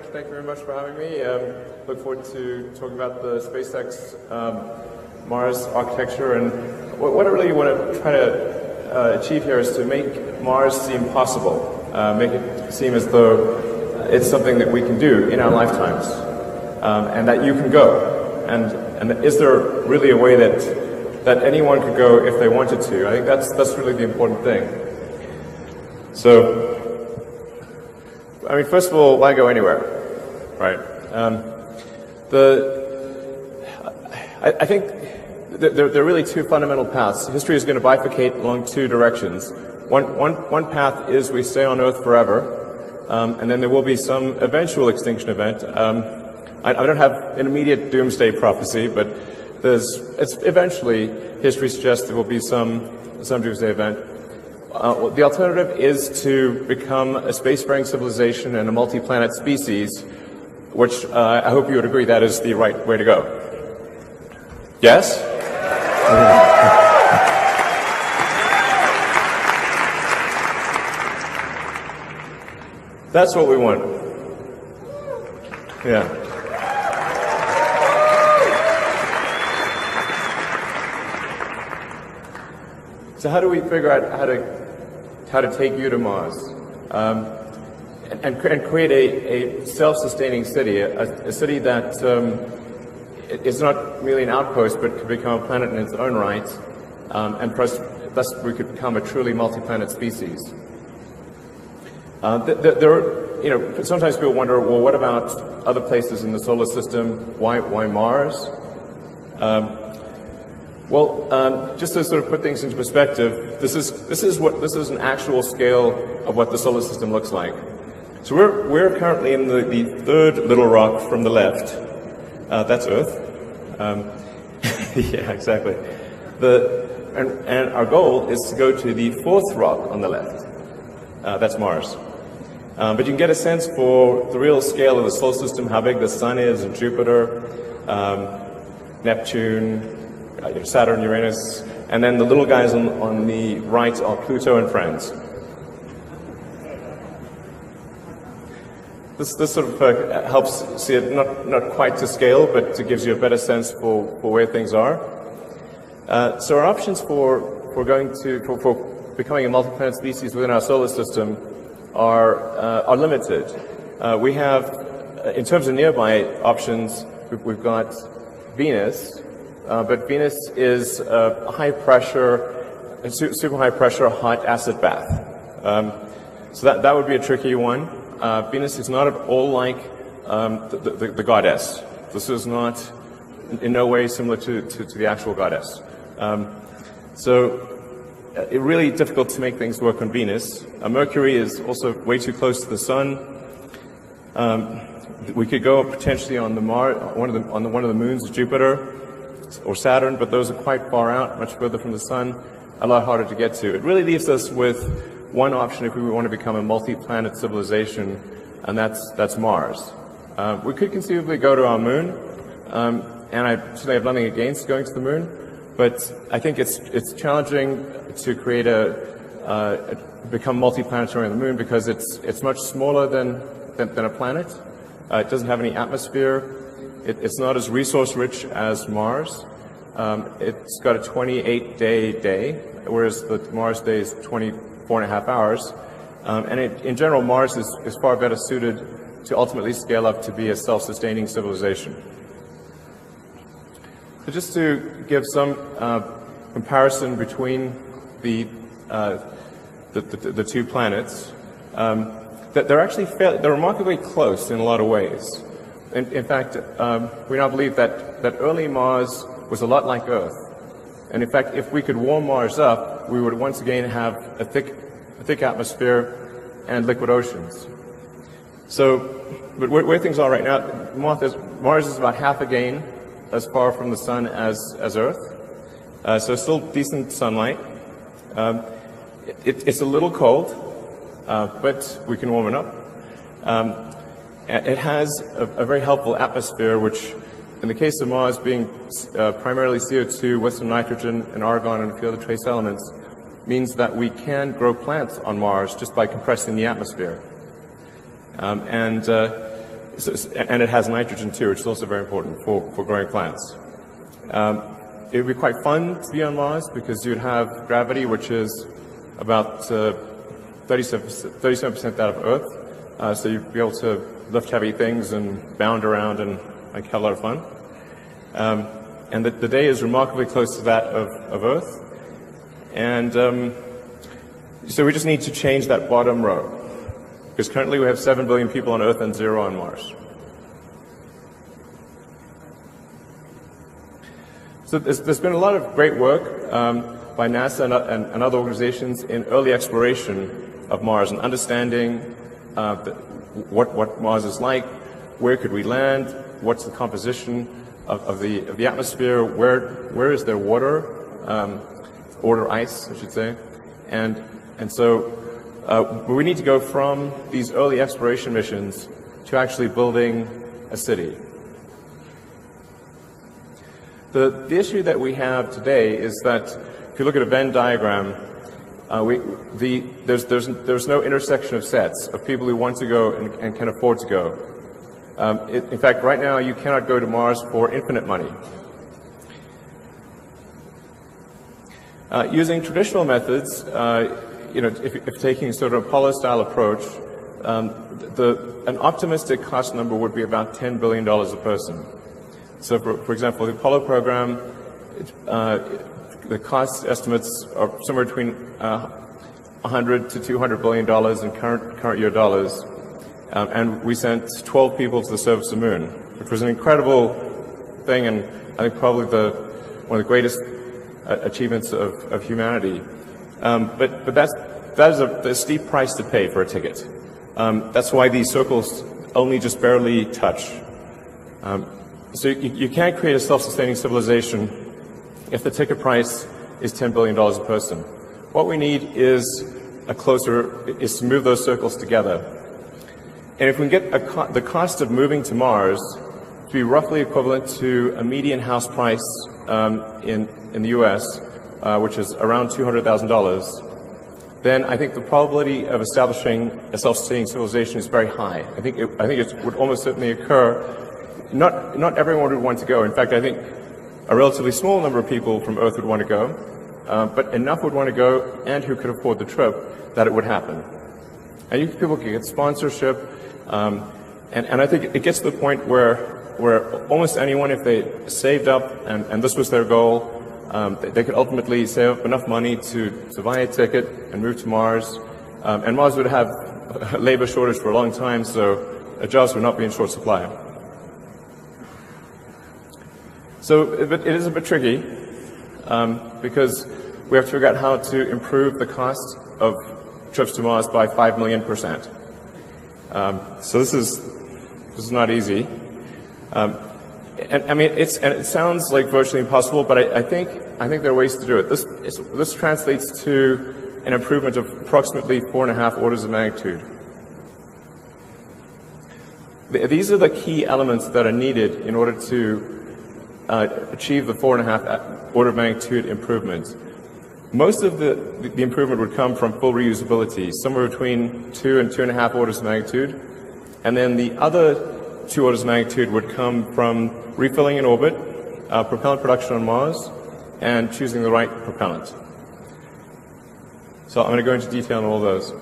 thank you very much for having me. Look forward to talking about the SpaceX Mars architecture, and what I really want to try to achieve here is to make Mars seem possible, make it seem as though it's something that we can do in our lifetimes, and that you can go. And is there really a way that anyone could go if they wanted to? I think that's really the important thing. So, I mean, first of all, why go anywhere, right? I think there are really two fundamental paths. History is going to bifurcate along two directions. One path is we stay on Earth forever, and then there will be some eventual extinction event. I don't have an immediate doomsday prophecy, but it's eventually, history suggests there will be some doomsday event. The alternative is to become a spacefaring civilization and a multi-planet species, which I hope you would agree that is the right way to go. Yes? That's what we want. Yeah. So how do we figure out how to take you to Mars and create a self-sustaining city, a city that is not merely an outpost but could become a planet in its own right, and thus we could become a truly multi-planet species. Sometimes people wonder, well, what about other places in the solar system? Why Mars? Just to sort of put things into perspective, this is an actual scale of what the solar system looks like. So we're currently in the third little rock from the left. That's Earth. Yeah, exactly. And our goal is to go to the fourth rock on the left. That's Mars. But you can get a sense for the real scale of the solar system, how big the Sun is, and Jupiter, Neptune, Saturn, Uranus, and then the little guys on the right are Pluto and friends. This sort of helps see it not quite to scale, but it gives you a better sense for where things are. So our options for becoming a multi-planet species within our solar system are limited. We have, in terms of nearby options, we've got Venus. But Venus is a high-pressure, super high-pressure hot acid bath. So that would be a tricky one. Venus is not at all like the goddess. This is not in no way similar to the actual goddess. So it's really difficult to make things work on Venus. Mercury is also way too close to the Sun. We could go potentially on one of the moons of Jupiter or Saturn, but those are quite far out, much further from the Sun, a lot harder to get to. It really leaves us with one option if we want to become a multi-planet civilization, and that's Mars. We could conceivably go to our moon, and I certainly have nothing against going to the moon, but I think it's challenging to create become multi-planetary on the moon because it's much smaller than a planet. It doesn't have any atmosphere. It's not as resource-rich as Mars. It's got a 28-day day, whereas the Mars day is 24.5 hours. And in general, Mars is far better suited to ultimately scale up to be a self-sustaining civilization. So just to give some comparison between the two planets, they're remarkably close in a lot of ways. In fact, we now believe that early Mars was a lot like Earth. And in fact, if we could warm Mars up, we would once again have a thick atmosphere and liquid oceans. So, but where things are right now, Mars is about half again as far from the Sun as Earth. So still decent sunlight. It's a little cold, but we can warm it up. It has a very helpful atmosphere, which, in the case of Mars being primarily CO2 with some nitrogen and argon and a few other trace elements, means that we can grow plants on Mars just by compressing the atmosphere. and it has nitrogen too, which is also very important for growing plants. It would be quite fun to be on Mars because you'd have gravity, which is about 37% that of Earth. So you'd be able to lift heavy things and bound around and have a lot of fun. And the day is remarkably close to that of Earth. And so we just need to change that bottom row. Because currently we have 7 billion people on Earth and 0 on Mars. So there's been a lot of great work by NASA and other organizations in early exploration of Mars and understanding what Mars is like, where could we land, what's the composition of the atmosphere, where is there water, or ice, I should say, and so we need to go from these early exploration missions to actually building a city. The issue that we have today is that if you look at a Venn diagram, there's no intersection of sets of people who want to go and can afford to go. In fact, right now you cannot go to Mars for infinite money. Using traditional methods, if taking sort of Apollo-style approach, an optimistic cost number would be about $10 billion a person. So, for example, the Apollo program, the cost estimates are somewhere between 100 to $200 billion in current year dollars, and we sent 12 people to the surface of the moon, which was an incredible thing, and I think probably one of the greatest achievements of humanity. But that is a steep price to pay for a ticket. That's why these circles only just barely touch. So you can't create a self-sustaining civilization if the ticket price is $10 billion a person. What we need is to move those circles together. And if we can get the cost of moving to Mars to be roughly equivalent to a median house price in the US, which is around $200,000, then I think the probability of establishing a self-sustaining civilization is very high. I think it would almost certainly occur. Not everyone would want to go. In fact, I think a relatively small number of people from Earth would want to go, but enough would want to go and who could afford the trip that it would happen. And people can get sponsorship, and I think it gets to the point where almost anyone, if they saved up and this was their goal, they could ultimately save up enough money to buy a ticket and move to Mars. And Mars would have a labor shortage for a long time, so jobs would not be in short supply. So it is a bit tricky because we have to figure out how to improve the cost of trips to Mars by 5 million%. So this is not easy. And I mean, it sounds like virtually impossible, but I think there are ways to do it. This translates to an improvement of approximately 4.5 orders of magnitude. These are the key elements that are needed in order to achieve the 4.5 order of magnitude improvement. Most of the improvement would come from full reusability, somewhere between 2 and 2.5 orders of magnitude, and then the other 2 orders of magnitude would come from refilling in orbit, propellant production on Mars, and choosing the right propellant. So I'm going to go into detail on all those.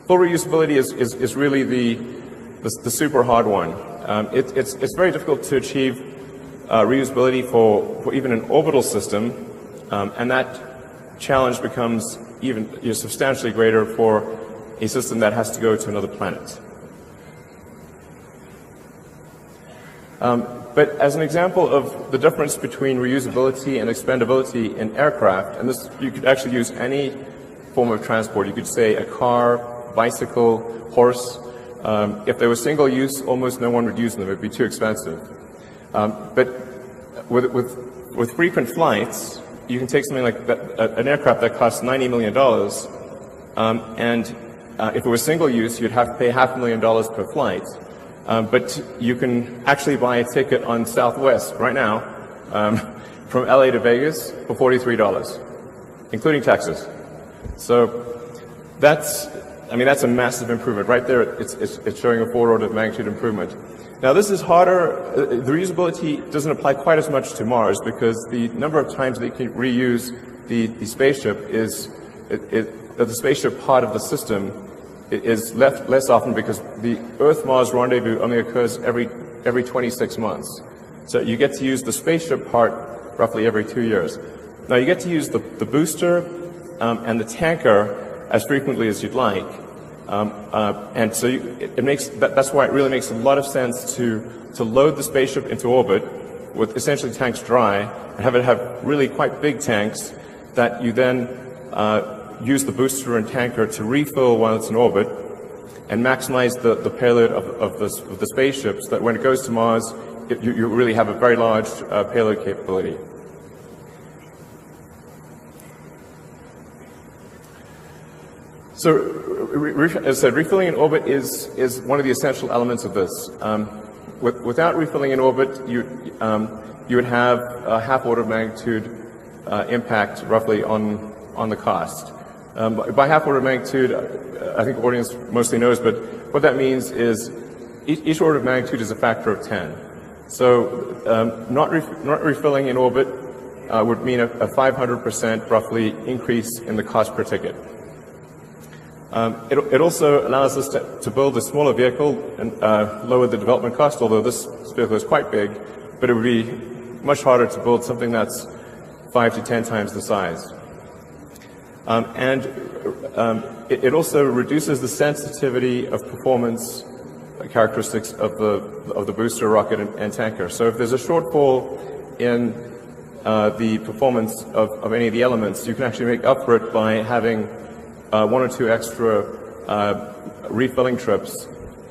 Full reusability is really the super hard one. It's very difficult to achieve reusability for even an orbital system, and that challenge becomes even substantially greater for a system that has to go to another planet. But as an example of the difference between reusability and expendability in aircraft, and this you could actually use any form of transport. You could say a car, bicycle, horse. If they were single use, almost no one would use them. It would be too expensive. But with frequent flights, you can take something like an aircraft that costs $90 million, and if it was single use, you'd have to pay $500,000 per flight. But you can actually buy a ticket on Southwest right now from LA to Vegas for $43, including taxes. So that's I mean, that's a massive improvement. Right there, it's showing a 4 order of magnitude improvement. Now, this is harder. The reusability doesn't apply quite as much to Mars because the number of times that you can reuse the spaceship is, the spaceship part of the system is less often because the Earth-Mars rendezvous only occurs every 26 months. So you get to use the spaceship part roughly every 2 years. Now, you get to use the booster and the tanker as frequently as you'd like. And so that's why it really makes a lot of sense to load the spaceship into orbit with essentially tanks dry and have it have really quite big tanks that you then use the booster and tanker to refill while it's in orbit and maximize the payload of the spaceship so that when it goes to Mars, you really have a very large payload capability. So, as I said, refilling in orbit is one of the essential elements of this. Without refilling in orbit, you would have a half order of magnitude impact roughly on the cost. By half order of magnitude, I think the audience mostly knows, but what that means is each order of magnitude is a factor of 10. So not refilling in orbit would mean a 500% roughly increase in the cost per ticket. It also allows us to build a smaller vehicle and lower the development cost, although this vehicle is quite big, but it would be much harder to build something that's 5 to 10 times the size. It also reduces the sensitivity of performance characteristics of the booster, rocket, and tanker. So if there's a shortfall in the performance of any of the elements, you can actually make up for it by having 1 or 2 extra refilling trips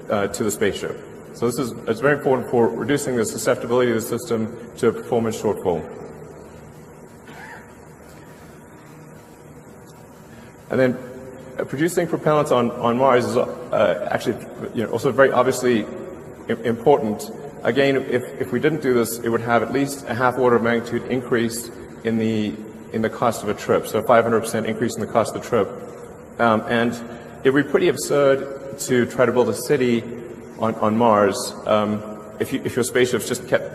to the spaceship. So it's very important for reducing the susceptibility of the system to a performance shortfall. And then producing propellant on Mars is actually also very obviously important. Again, if we didn't do this, it would have at least a half order of magnitude increase in the cost of a trip, so a 500% increase in the cost of the trip. And it would be pretty absurd to try to build a city on Mars if your spaceships just kept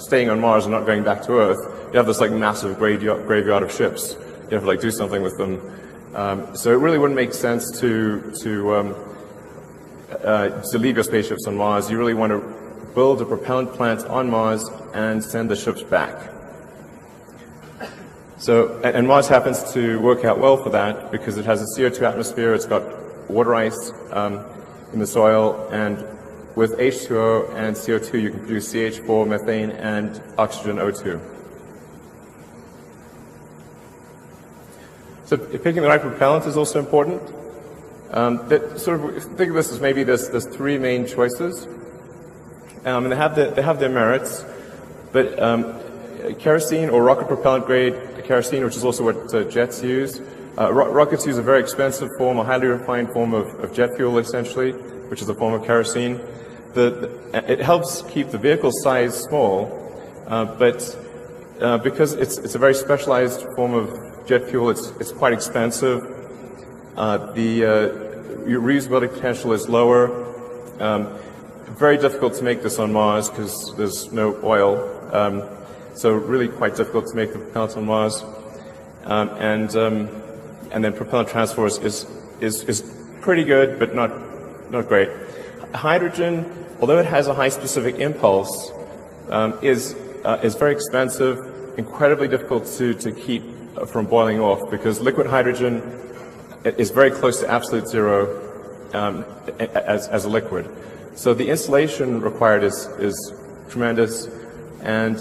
staying on Mars and not going back to Earth. You have this like massive graveyard of ships. You have to like do something with them. So it really wouldn't make sense to leave your spaceships on Mars. You really want to build a propellant plant on Mars and send the ships back. So, and Mars happens to work out well for that because it has a CO2 atmosphere, it's got water ice in the soil, and with H2O and CO2 you can produce CH4, methane, and oxygen O2. So picking the right propellant is also important. Think of this as maybe there's 3 main choices, and they have their merits, but kerosene or rocket propellant grade kerosene, which is also what jets use. Rockets use a very expensive form, a highly refined form of jet fuel, essentially, which is a form of kerosene. It helps keep the vehicle size small, but because it's a very specialized form of jet fuel, it's quite expensive. Your reusability potential is lower. Very difficult to make this on Mars because there's no oil. So really quite difficult to make the propellant on Mars. And then propellant transfer is pretty good, but not great. Hydrogen, although it has a high specific impulse, is very expensive, incredibly difficult to keep from boiling off because liquid hydrogen is very close to absolute zero as a liquid. So the insulation required is tremendous, and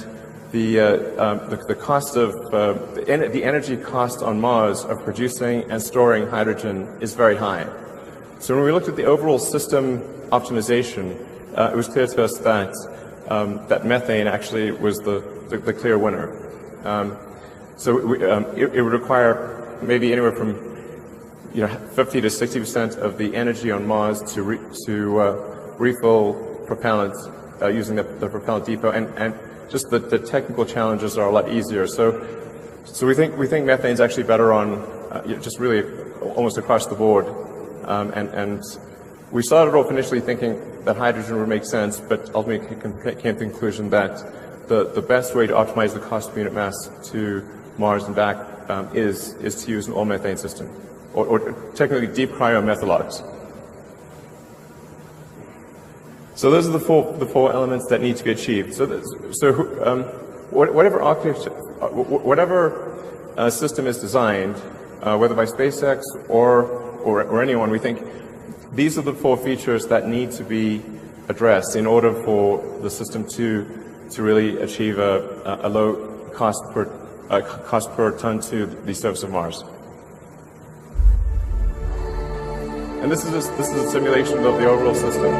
the cost of the energy cost on Mars of producing and storing hydrogen is very high. So when we looked at the overall system optimization, it was clear to us that that methane actually was the clear winner. So it would require maybe anywhere from 50 to 60% of the energy on Mars to refill propellant using the propellant depot, and just the technical challenges are a lot easier. So we think methane is actually better on just really almost across the board And we started off initially thinking that hydrogen would make sense, but ultimately came to the conclusion that the best way to optimize the cost per unit mass to Mars and back is to use an all-methane system, or technically deep cryomethalogs. So those are the four elements that need to be achieved. Whatever architecture, whatever system is designed, whether by SpaceX or anyone, we think these are the four features that need to be addressed in order for the system to really achieve a low cost per ton to the surface of Mars. And this is a simulation of the overall system.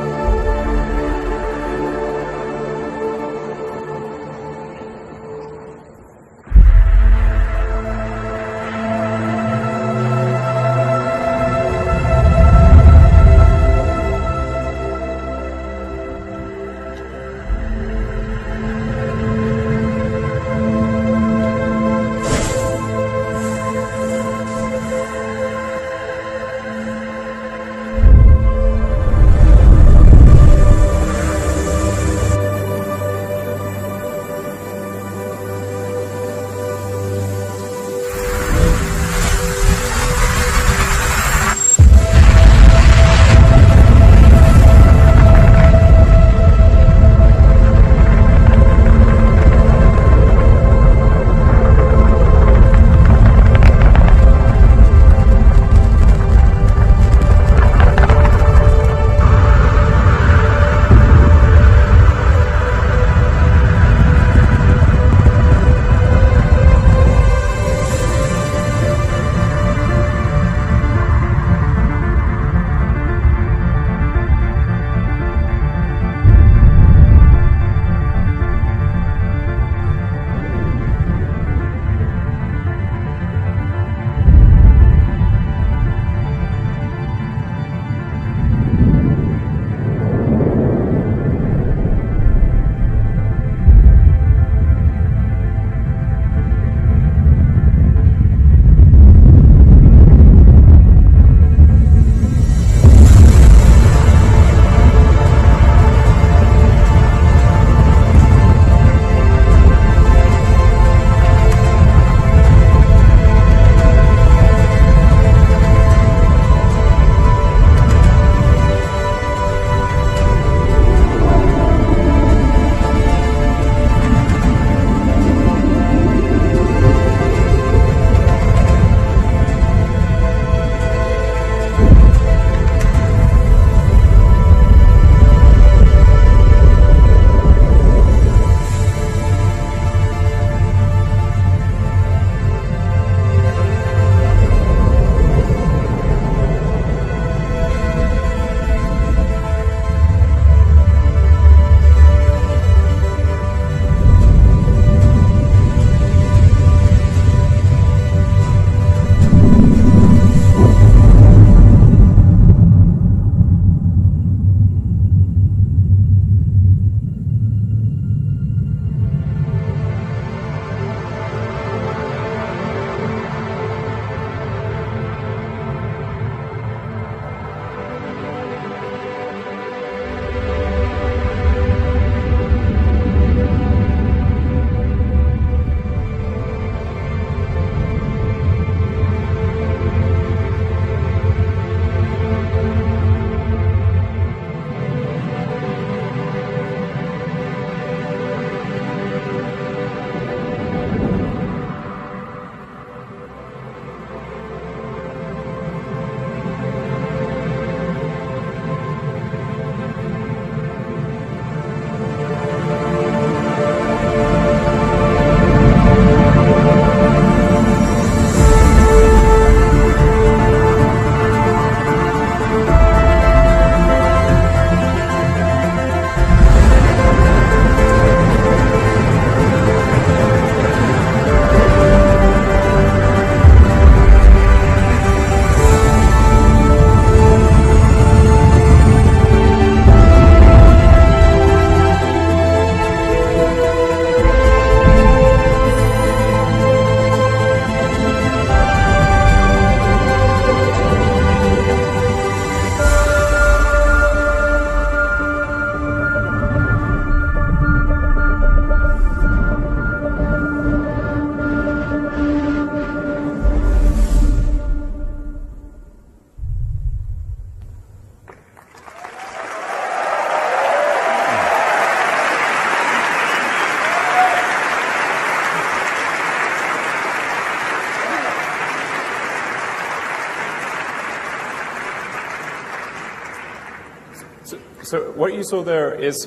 So what you saw there is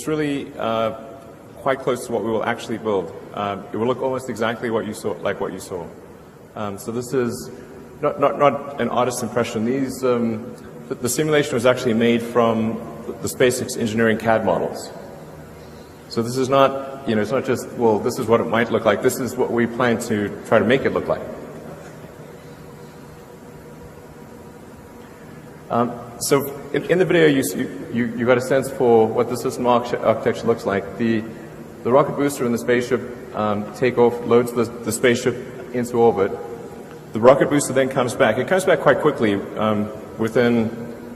really quite close to what we will actually build. It will look almost exactly what you saw, like what you saw. So this is not an artist's impression. These the simulation was actually made from the SpaceX engineering CAD models. So this is not, it's not just, well, this is what it might look like. This is what we plan to try to make it look like. So in the video, you got a sense for what the system architecture looks like. The rocket booster and the spaceship take off, loads the spaceship into orbit. The rocket booster then comes back. It comes back quite quickly, within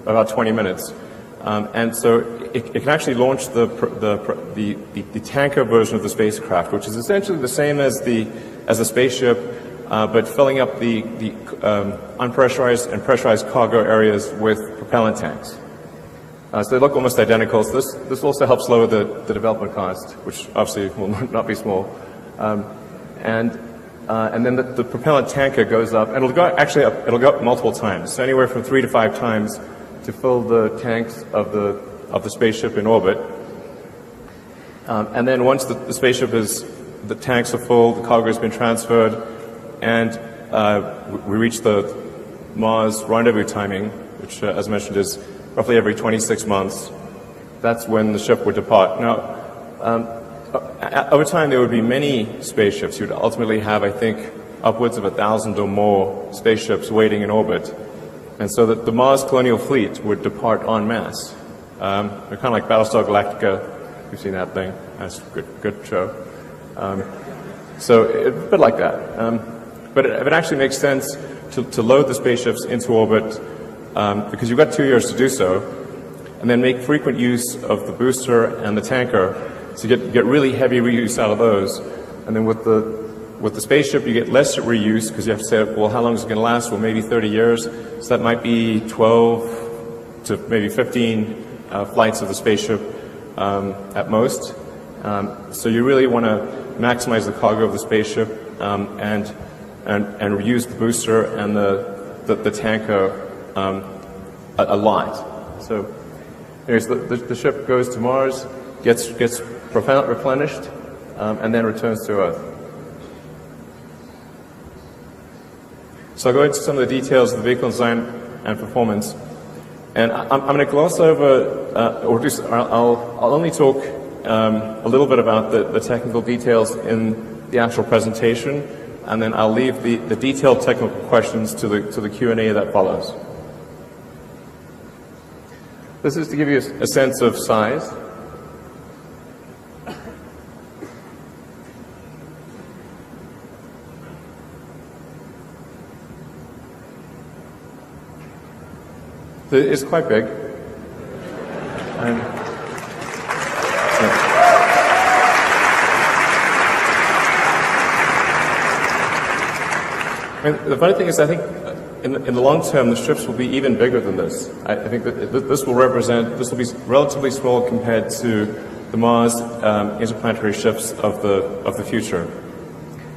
about 20 minutes. And so it can actually launch the tanker version of the spacecraft, which is essentially the same as the spaceship, but filling up the unpressurized and pressurized cargo areas with propellant tanks. So they look almost identical. So this also helps lower the development cost, which obviously will not be small. And then the propellant tanker goes up, and it'll go up multiple times, so anywhere from 3 to 5 times to fill the tanks of the spaceship in orbit. And then once the tanks are full, the cargo has been transferred, and we reach the Mars rendezvous timing, which, as mentioned, is roughly every 26 months. That's when the ship would depart. Now, over time, there would be many spaceships. You'd ultimately have, I think, upwards of 1,000 or more spaceships waiting in orbit. And so that the Mars colonial fleet would depart en masse. They're kind of like Battlestar Galactica. You've seen that thing. That's a good show. So a bit like that. But it actually makes sense to load the spaceships into orbit, because you've got 2 years to do so, and then make frequent use of the booster and the tanker to get really heavy reuse out of those. And then with the spaceship, you get less reuse, because you have to say, well, how long is it going to last? Well, maybe 30 years. So that might be 12 to maybe 15 flights of the spaceship at most. So you really want to maximize the cargo of the spaceship and reuse the booster and the tanker a lot. So anyways, the ship goes to Mars, gets propellant replenished, and then returns to Earth. So I'll go into some of the details of the vehicle design and performance. And I'm going to gloss over, I'll only talk a little bit about the technical details in the actual presentation, and then I'll leave the detailed technical questions to the Q&A that follows. This is to give you a sense of size. It's quite big. And the funny thing is, I think in the long term, the ships will be even bigger than this. I think that this will be relatively small compared to the Mars interplanetary ships of the future.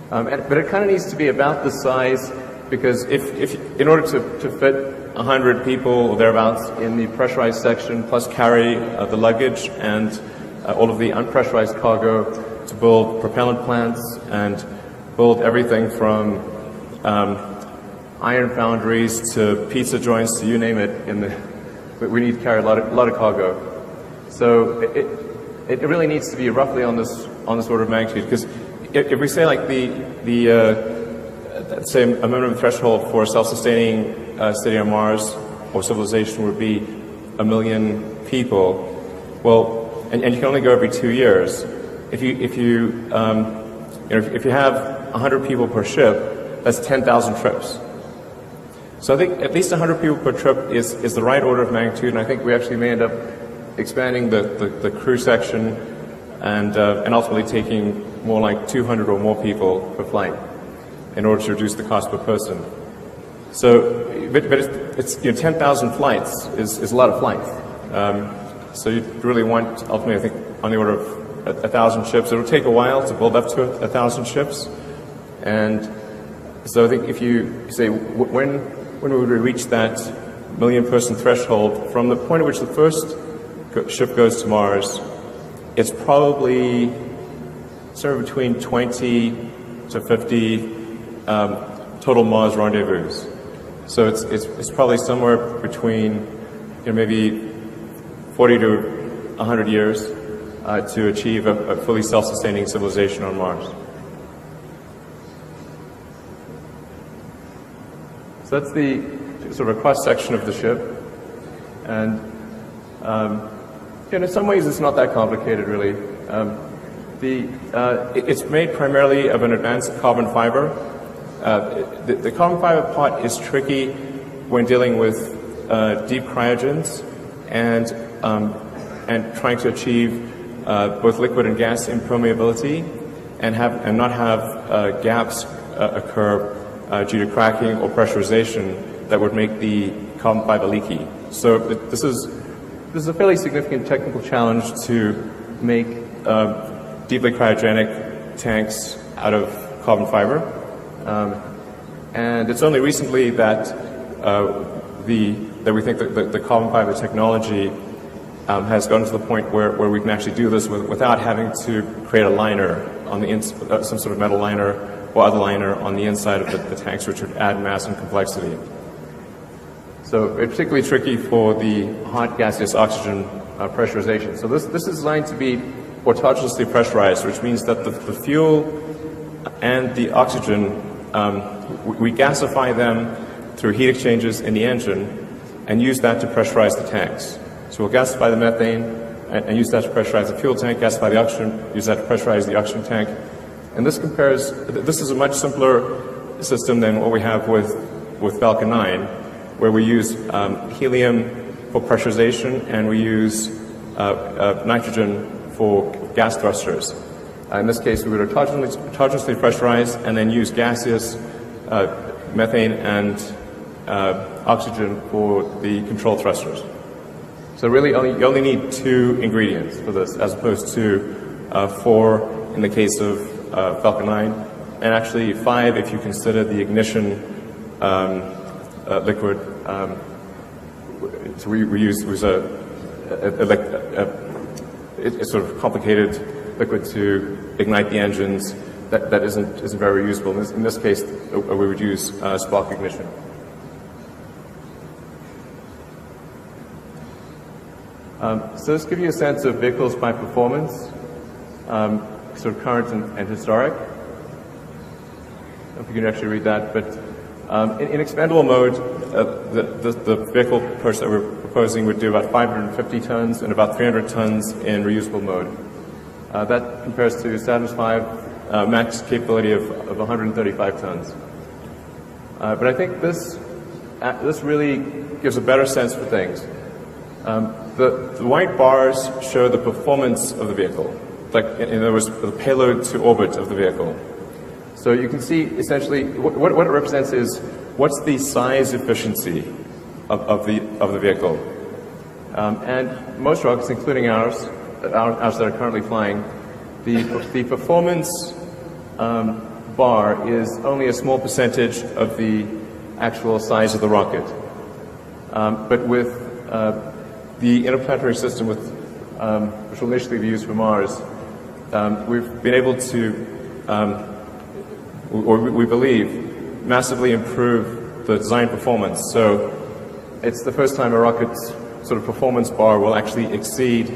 But it kind of needs to be about this size, because if in order to fit 100 people or thereabouts in the pressurized section, plus carry the luggage and all of the unpressurized cargo, to build propellant plants and build everything from iron foundries to pizza joints to you name it. We need to carry a lot of cargo. So it really needs to be roughly on this order of magnitude, because if we say like say a minimum threshold for self-sustaining city on Mars or civilization would be 1 million people. Well, and you can only go every 2 years. If you have 100 people per ship, that's 10,000 trips. So I think at least 100 people per trip is the right order of magnitude, and I think we actually may end up expanding the crew section and ultimately taking more like 200 or more people per flight in order to reduce the cost per person. So, but it's 10,000 flights is a lot of flights. So you really want, ultimately, I think, on the order of 1,000 ships. It'll take a while to build up to 1,000 ships. And so I think if you say, when would we reach that million-person threshold, from the point at which the first ship goes to Mars, it's probably somewhere between 20 to 50 total Mars rendezvous. So it's probably somewhere between maybe 40 to 100 years to achieve a fully self-sustaining civilization on Mars. So that's the sort of a cross-section of the ship. And in some ways it's not that complicated, really. It's made primarily of an advanced carbon fiber. The carbon fiber part is tricky when dealing with deep cryogens and trying to achieve both liquid and gas impermeability and not have gaps occur due to cracking or pressurization that would make the carbon fiber leaky. So this is a fairly significant technical challenge to make deeply cryogenic tanks out of carbon fiber. And it's only recently that we think that the carbon fiber technology has gotten to the point where we can actually do this without having to create a liner on the some sort of metal liner or other liner on the inside of the tanks, which would add mass and complexity. So it's particularly tricky for the hot gaseous oxygen pressurization. So this is designed to be autonomously pressurized, which means that the fuel and the oxygen, we gasify them through heat exchanges in the engine and use that to pressurize the tanks. So we'll gasify the methane and use that to pressurize the fuel tank, gasify the oxygen, use that to pressurize the oxygen tank. And this is a much simpler system than what we have with Falcon 9, where we use helium for pressurization and we use nitrogen for gas thrusters. In this case, we would autonomously pressurize and then use gaseous methane and oxygen for the control thrusters. So really, you only need 2 ingredients for this, as opposed to 4 in the case of Falcon 9, and actually 5 if you consider the ignition liquid. So we use a sort of complicated liquid to ignite the engines that isn't very reusable. In this case, we would use spark ignition. So this gives you a sense of vehicles by performance, sort of current and historic. I don't know if you can actually read that, but in expendable mode, the vehicle that we're proposing would do about 550 tons and about 300 tons in reusable mode. That compares to Saturn's V max capability of 135 tons. But I think this really gives a better sense for things. The white bars show the performance of the vehicle, like in other words, the payload to orbit of the vehicle. So you can see essentially what it represents is what's the size efficiency of the vehicle. And most rockets, including ours that are currently flying, the performance bar is only a small percentage of the actual size of the rocket. But with the interplanetary system, which will initially be used for Mars, we've been able to, or we believe, massively improve the design performance. So it's the first time a rocket's sort of performance bar will actually exceed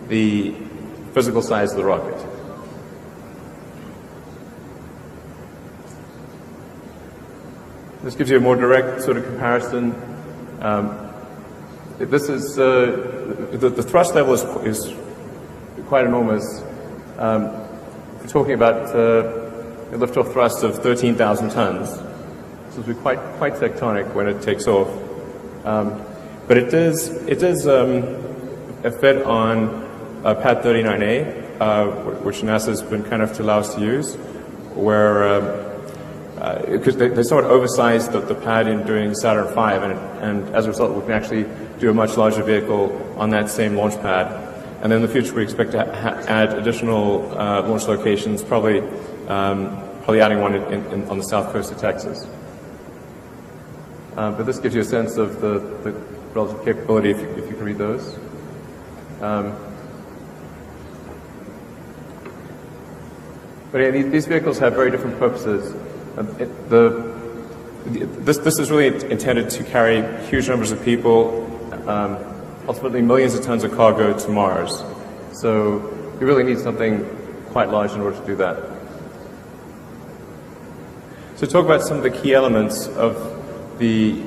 the physical size of the rocket. This gives you a more direct sort of comparison. This is the thrust level is quite enormous. We're talking about a liftoff thrust of 13,000 tons. So it'll be quite tectonic when it takes off. But it does fit on Pad 39A, which NASA's been kind enough to allow us to use, where because they somewhat oversized the pad in doing Saturn V, and as a result, we can actually do a much larger vehicle on that same launch pad. And then in the future, we expect to add additional launch locations, probably adding one on the south coast of Texas. But this gives you a sense of the relative capability if you can read those. But yeah, these vehicles have very different purposes. This is really intended to carry huge numbers of people, ultimately millions of tons of cargo to Mars. So you really need something quite large in order to do that. So talk about some of the key elements of the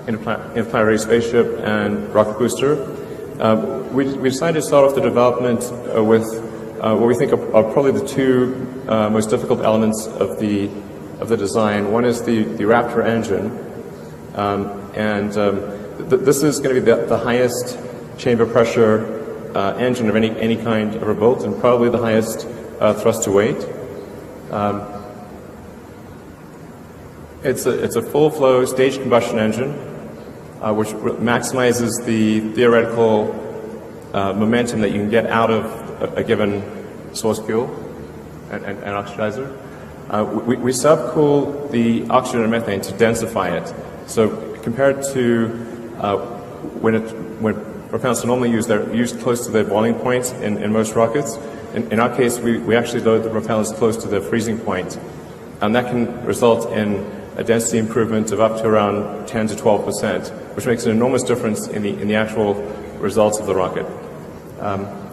interplanetary spaceship and rocket booster. We decided to start off the development with what we think are probably the two most difficult elements of the design. One is the Raptor engine, this is going to be the highest chamber pressure engine of any kind ever built, and probably the highest thrust to weight. It's a full flow staged combustion engine, which maximizes the theoretical momentum that you can get out of a given source fuel and oxidizer. We subcool the oxygen and methane to densify it. So compared to when propellants are normally used, they're used close to their boiling point in most rockets. In our case, we actually load the propellants close to the freezing point, and that can result in a density improvement of up to around 10 to 12%, which makes an enormous difference in the actual results of the rocket.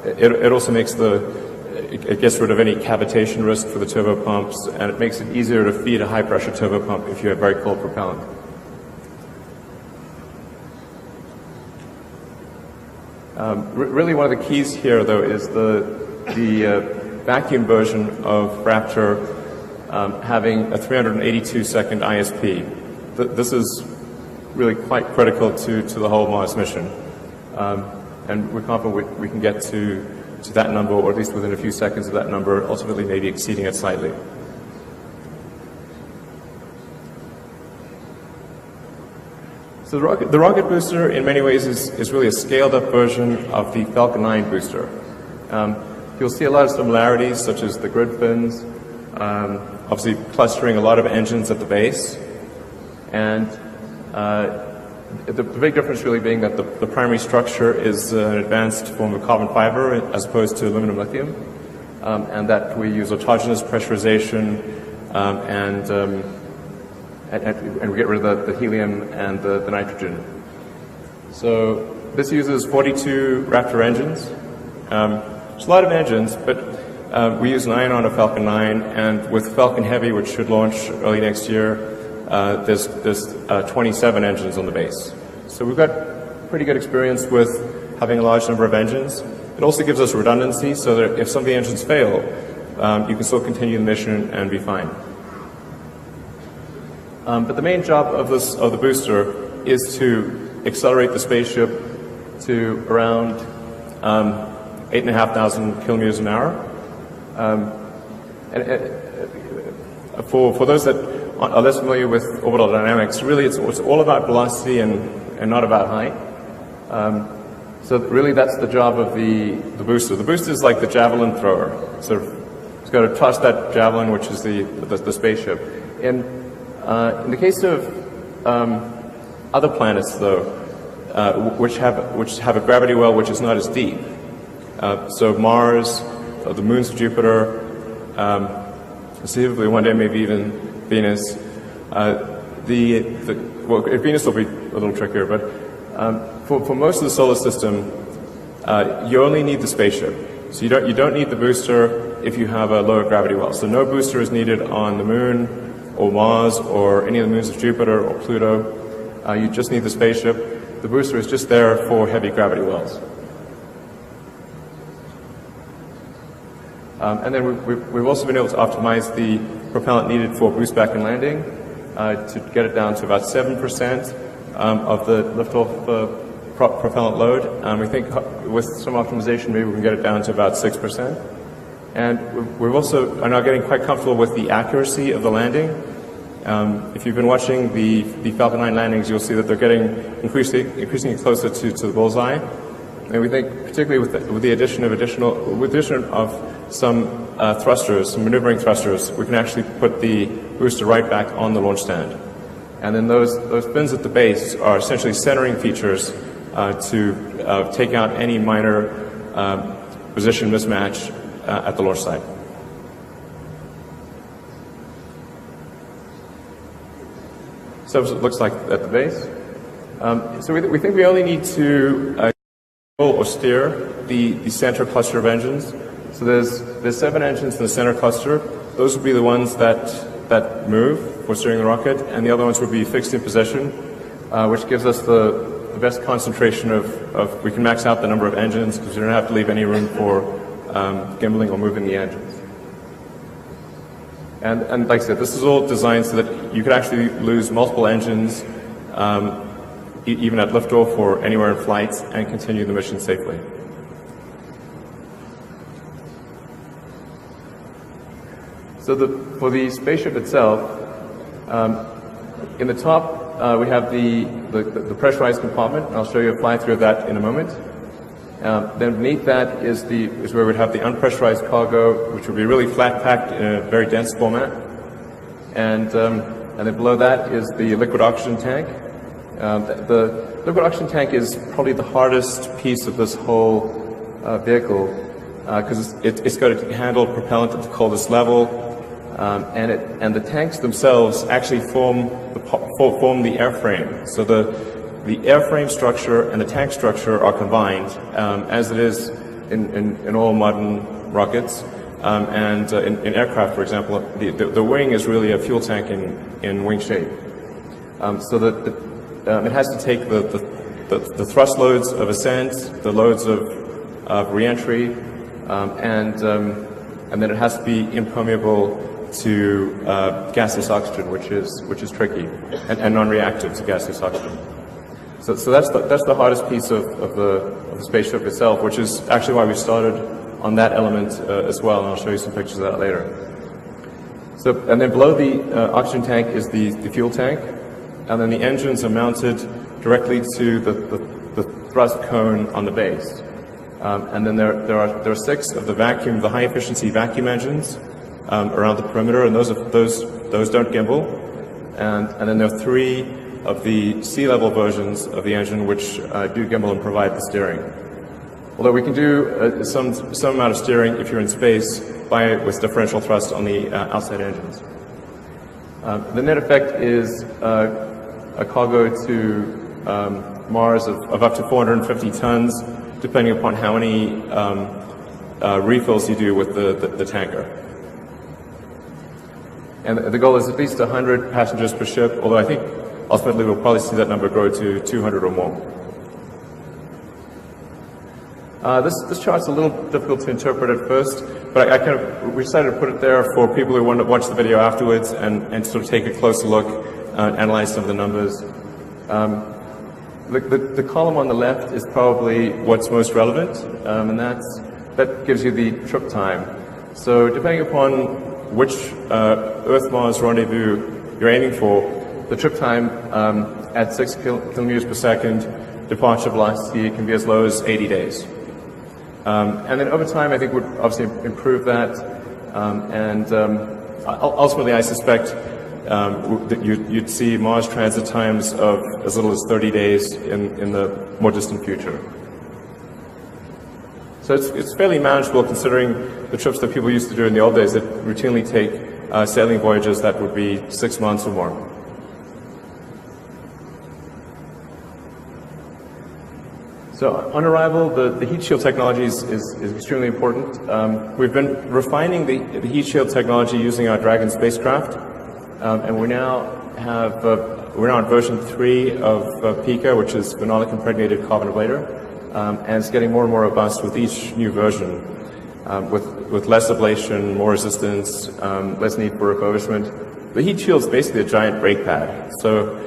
It also makes it gets rid of any cavitation risk for the turbo pumps, and it makes it easier to feed a high pressure turbo pump if you have very cold propellant. Really one of the keys here, though, is the vacuum version of Raptor having a 382-second ISP. This is really quite critical to the whole Mars mission. And we're confident we can get to that number, or at least within a few seconds of that number, ultimately maybe exceeding it slightly. So the rocket booster, in many ways, is really a scaled-up version of the Falcon 9 booster. You'll see a lot of similarities, such as the grid fins, obviously clustering a lot of engines at the base, and the big difference really being that the primary structure is an advanced form of carbon fiber as opposed to aluminum lithium, and that we use autogenous pressurization and we get rid of the helium and the nitrogen. So this uses 42 Raptor engines. It's a lot of engines, but we use 9 on a Falcon 9, and with Falcon Heavy, which should launch early next year, there's 27 engines on the base. So we've got pretty good experience with having a large number of engines. It also gives us redundancy, so that if some of the engines fail, you can still continue the mission and be fine. But the main job of the booster is to accelerate the spaceship to around 8,500 kilometers an hour. For those that are less familiar with orbital dynamics, really it's all about velocity and not about height. So really that's the job of the booster. The booster is like the javelin thrower. So it's got to toss that javelin, which is the spaceship. In the case of other planets, though, which have a gravity well which is not as deep, so Mars, the moons of Jupiter, conceivably one day maybe even Venus. Venus will be a little trickier, but for most of the solar system, you only need the spaceship. So you don't need the booster if you have a lower gravity well. So no booster is needed on the Moon or Mars or any of the moons of Jupiter or Pluto. You just need the spaceship. The booster is just there for heavy gravity wells. And then we've also been able to optimize the propellant needed for boost back and landing to get it down to about 7% of the liftoff propellant load. We think with some optimization, maybe we can get it down to about 6%. And we've also are now getting quite comfortable with the accuracy of the landing. If you've been watching the Falcon 9 landings, you'll see that they're getting increasingly closer to the bullseye. And we think, particularly with the addition of some thrusters, some maneuvering thrusters, we can actually put the booster right back on the launch stand. And then those fins at the base are essentially centering features to take out any minor position mismatch at the launch site. So it looks like at the base. So we think we only need to control or steer the center cluster of engines. So there's 7 engines in the center cluster. Those would be the ones that move for steering the rocket, and the other ones would be fixed in position, which gives us the best concentration of we can max out the number of engines because we don't have to leave any room for gimbaling or moving the engines. And like I said, this is all designed so that you could actually lose multiple engines even at liftoff or anywhere in flight and continue the mission safely. So for the spaceship itself, in the top we have the pressurized compartment, and I'll show you a fly-through of that in a moment. Then beneath that is where we'd have the unpressurized cargo, which would be really flat-packed in a very dense format. And then below that is the liquid oxygen tank. The liquid oxygen tank is probably the hardest piece of this whole vehicle because it's got to handle propellant at the coldest level, and the tanks themselves actually form the airframe. So the airframe structure and the tank structure are combined, as it is in all modern rockets. And in aircraft, for example, the wing is really a fuel tank in wing shape. So that it has to take the thrust loads of ascent, the loads of reentry, and then it has to be impermeable to gaseous oxygen, which is tricky, and non-reactive to gaseous oxygen. So that's the hardest piece of the spaceship itself, which is actually why we started on that element as well, and I'll show you some pictures of that later. So, and then below the oxygen tank is the fuel tank, and then the engines are mounted directly to the thrust cone on the base. And then there are 6 of the high efficiency vacuum engines around the perimeter, and those don't gimbal. And then there are 3 of the sea-level versions of the engine which do gimbal and provide the steering. Although we can do some amount of steering if you're in space with differential thrust on the outside engines. The net effect is a cargo to Mars of up to 450 tons, depending upon how many refills you do with the tanker. And the goal is at least 100 passengers per ship, although I think ultimately we'll probably see that number grow to 200 or more. This chart's a little difficult to interpret at first, but we decided to put it there for people who want to watch the video afterwards and sort of take a closer look, analyze some of the numbers. The column on the left is probably what's most relevant, and that gives you the trip time. So depending upon which Earth-Mars rendezvous you're aiming for, the trip time at 6 kilometers per second, departure velocity can be as low as 80 days. And then over time, I think we'd obviously improve that, and ultimately I suspect that you'd see Mars transit times of as little as 30 days in the more distant future. So it's fairly manageable considering the trips that people used to do in the old days that routinely take sailing voyages that would be 6 months or more. So on arrival, the heat shield technology is extremely important. We've been refining the heat shield technology using our Dragon spacecraft, and we're now on version 3 of Pika, which is phenolic impregnated carbon ablator, and it's getting more and more robust with each new version, with less ablation, more resistance, less need for refurbishment. The heat shield is basically a giant brake pad. So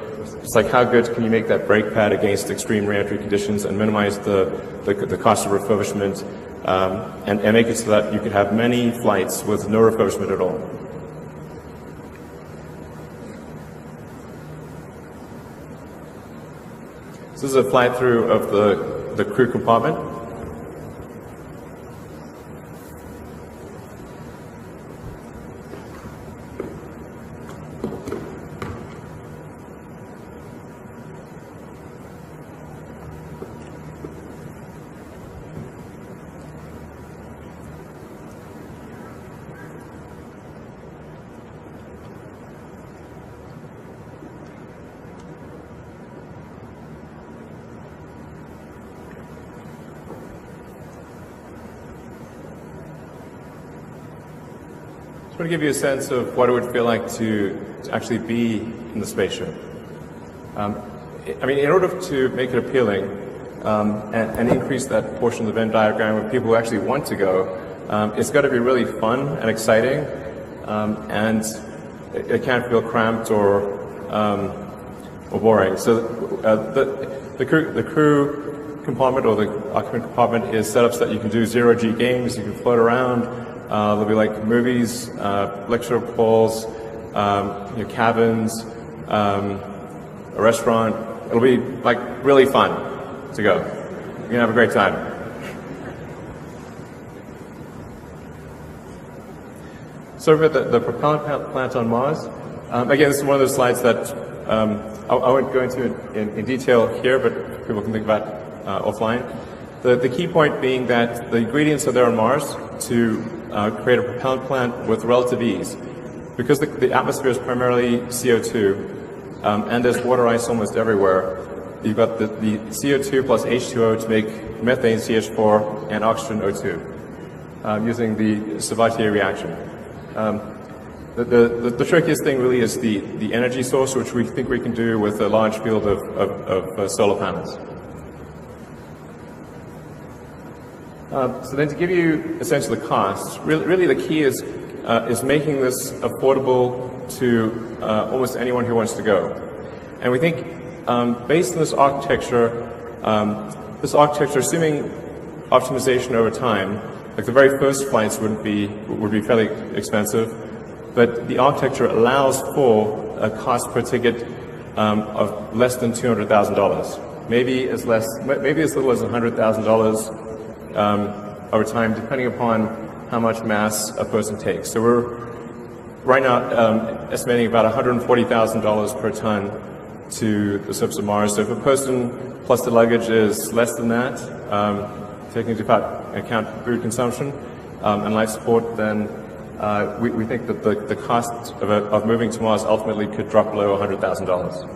it's like, how good can you make that brake pad against extreme reentry conditions and minimize the cost of refurbishment, and make it so that you could have many flights with no refurbishment at all. This is a fly-through of the crew compartment. I want to give you a sense of what it would feel like to actually be in the spaceship. I mean, in order to make it appealing and increase that portion of the Venn diagram of people who actually want to go, it's got to be really fun and exciting, and it can't feel cramped or boring. So the crew compartment or the occupant compartment is set up so that you can do zero-G games, you can float around. There'll be like movies, lecture halls, cabins, a restaurant. It'll be like really fun to go. You're gonna have a great time. So about the propellant plant on Mars. Again, this is one of those slides that I won't go into in detail here, but people can think about offline. The key point being that the ingredients are there on Mars to create a propellant plant with relative ease. Because the atmosphere is primarily CO2, and there's water ice almost everywhere, you've got the CO2 plus H2O to make methane CH4 and oxygen O2 using the Sabatier reaction. The trickiest thing really is the energy source, which we think we can do with a large field of solar panels. So then to give you a sense of the cost, really the key is making this affordable to almost anyone who wants to go. And we think based on this architecture, assuming optimization over time, like the very first flights would be fairly expensive, but the architecture allows for a cost per ticket of less than $200,000. Maybe as little as $100,000 over time, depending upon how much mass a person takes. So we're right now estimating about $140,000 per ton to the surface of Mars. So if a person plus the luggage is less than that, taking into account food consumption and life support, then we think that the cost of moving to Mars ultimately could drop below $100,000.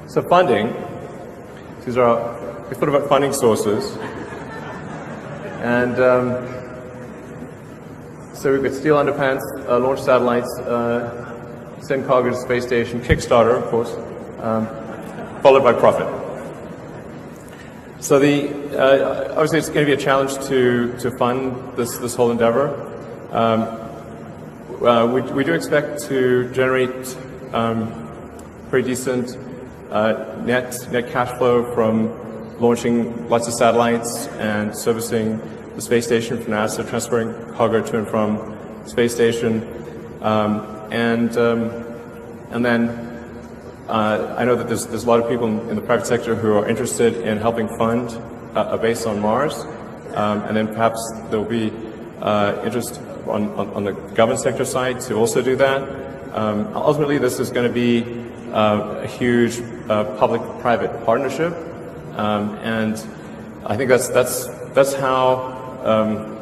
So funding, these are we thought about funding sources, and so we've got steel underpants, launch satellites, send cargo to the space station, Kickstarter, of course, followed by profit. So obviously it's going to be a challenge to fund this whole endeavor. We do expect to generate pretty decent net cash flow from launching lots of satellites and servicing the space station for NASA, transferring cargo to and from the space station, and then I know that there's a lot of people in the private sector who are interested in helping fund a base on Mars, and then perhaps there'll be interest on the government sector side to also do that. Ultimately, this is going to be a huge public-private partnership, and I think that's how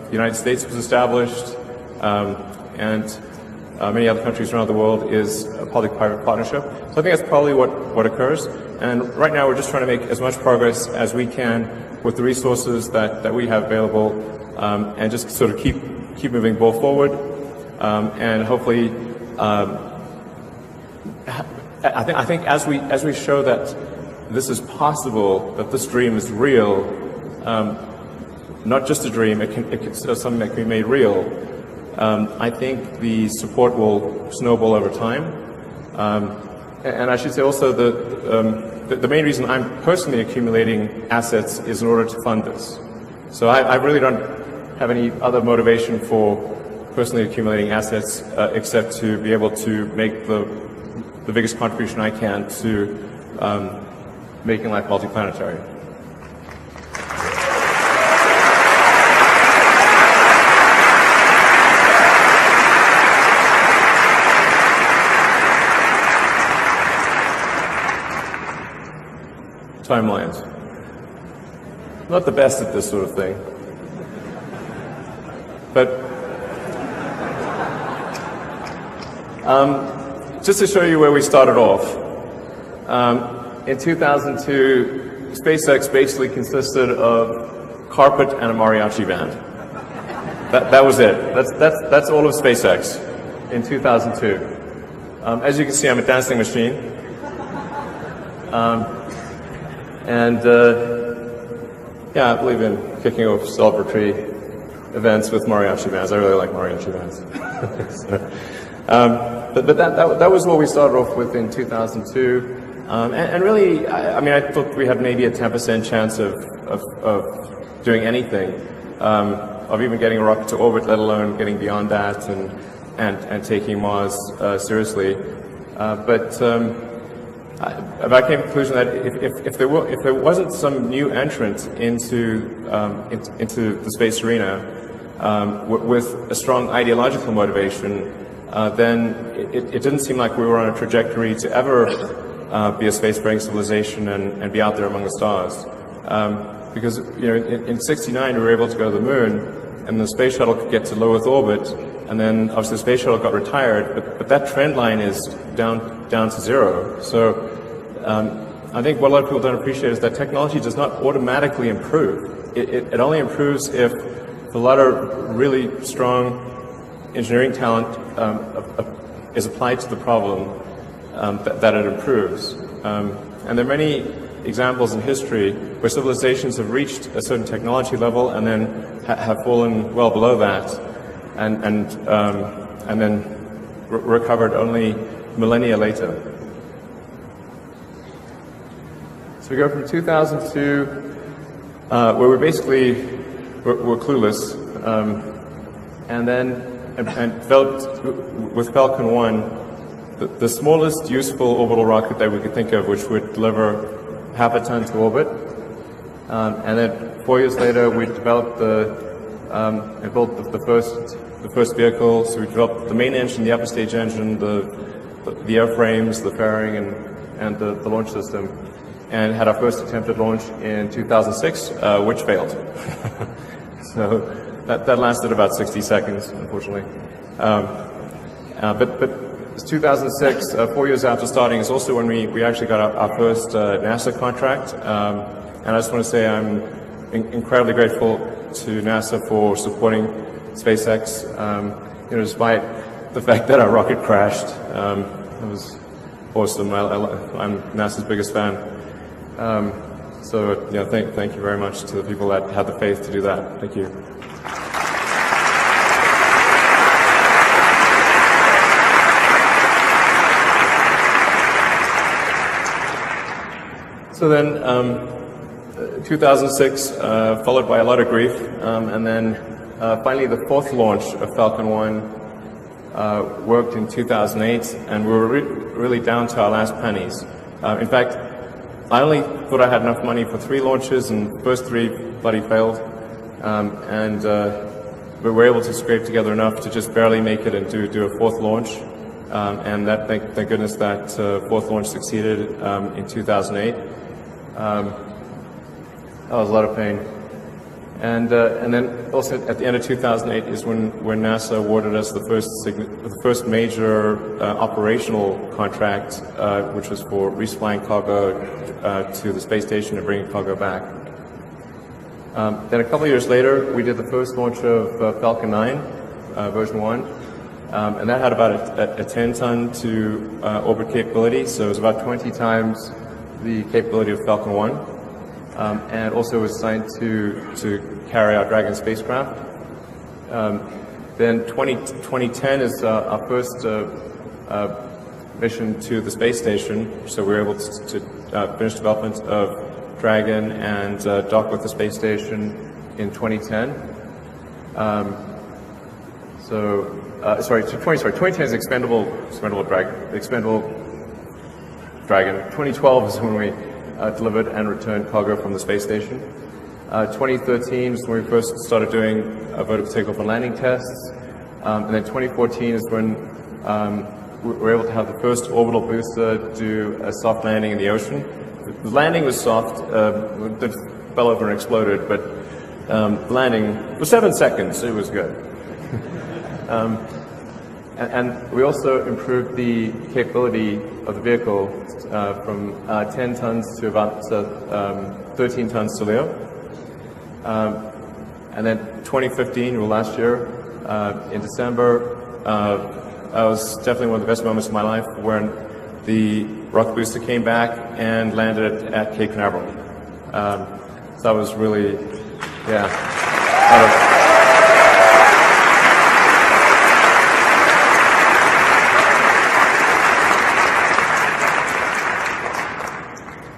the United States was established, and many other countries around the world is a public-private partnership. So I think that's probably what occurs. And right now we're just trying to make as much progress as we can with the resources that we have available, and just sort of keep moving ball forward, and hopefully. I think as we show that this is possible, that this dream is real, not just a dream, it's something that can be made real. I think the support will snowball over time, and I should say also the main reason I'm personally accumulating assets is in order to fund this. So I really don't have any other motivation for personally accumulating assets except to be able to make the biggest contribution I can to making life multiplanetary. Timelines. Not the best at this sort of thing, but just to show you where we started off, in 2002, SpaceX basically consisted of carpet and a mariachi band. That was it. That's all of SpaceX in 2002. As you can see, I'm a dancing machine. Yeah, I believe in kicking off celebratory events with mariachi bands. I really like mariachi bands. But that was what we started off with in 2002. And really, I mean, I thought we had maybe a 10% chance of doing anything, of even getting a rocket to orbit, let alone getting beyond that and taking Mars seriously. But I came to the conclusion that if there wasn't some new entrant into the space arena with a strong ideological motivation, then it didn't seem like we were on a trajectory to ever be a spacefaring civilization and be out there among the stars. Because in '69 we were able to go to the moon, and the space shuttle could get to low Earth orbit, and then obviously the space shuttle got retired, but that trend line is down to zero. So I think what a lot of people don't appreciate is that technology does not automatically improve. It only improves if a lot of really strong engineering talent is applied to the problem that it improves. And there are many examples in history where civilizations have reached a certain technology level and then have fallen well below that, and then recovered only millennia later. So we go from 2002, where we're clueless, and developed with Falcon 1 the smallest useful orbital rocket that we could think of, which would deliver half a ton to orbit. And then 4 years later, we developed and built the first vehicle. So we developed the main engine, the upper stage engine, the airframes, the fairing, and the launch system, and had our first attempt at launch in 2006, which failed. So that lasted about 60 seconds, unfortunately. But 2006, 4 years after starting, is also when we actually got our first NASA contract. And I just want to say I'm incredibly grateful to NASA for supporting SpaceX, despite the fact that our rocket crashed. It was awesome. I'm NASA's biggest fan. Thank you very much to the people that had the faith to do that. Thank you. So then, 2006, followed by a lot of grief, and then finally the fourth launch of Falcon 1 worked in 2008, and we were really down to our last pennies. In fact, I only thought I had enough money for 3 launches, and the first 3 bloody failed, and we were able to scrape together enough to just barely make it and do a fourth launch, and thank goodness that fourth launch succeeded in 2008. That was a lot of pain. And then also at the end of 2008 is when NASA awarded us the first major operational contract, which was for resupplying cargo to the space station and bringing cargo back. Then a couple of years later, we did the first launch of Falcon 9, version 1, and that had about a 10-ton to orbit capability, so it was about 20 times the capability of Falcon 1, and also was designed to carry our Dragon spacecraft. Then 2010 is our first mission to the space station, so we were able to finish development of Dragon and dock with the space station in 2010. 2010 is expendable Dragon. 2012 is when we delivered and returned cargo from the space station. 2013 is when we first started doing vertical takeoff and landing tests. And then 2014 is when we were able to have the first orbital booster do a soft landing in the ocean. The landing was soft, it fell over and exploded, but the landing was 7 seconds, it was good. And we also improved the capability of the vehicle from 10 tons to about 13 tons to LEO. And then 2015, well, last year, in December, that was definitely one of the best moments of my life when the rocket booster came back and landed at Cape Canaveral. So that was really, yeah.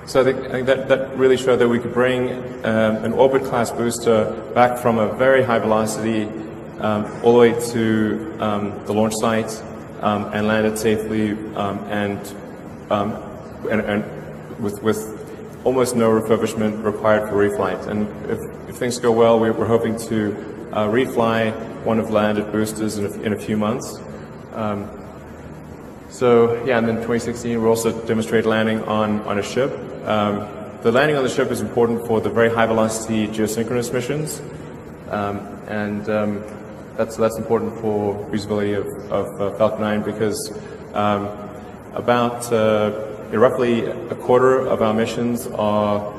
So I think that really showed that we could bring an orbit-class booster back from a very high velocity all the way to the launch site and land it safely and with almost no refurbishment required for reflight. And if things go well, we're hoping to refly one of the landed boosters in a few months. So yeah, and then 2016 we also demonstrated landing on a ship. The landing on the ship is important for the very high velocity geosynchronous missions, and that's important for usability of Falcon 9 because about roughly a quarter of our missions are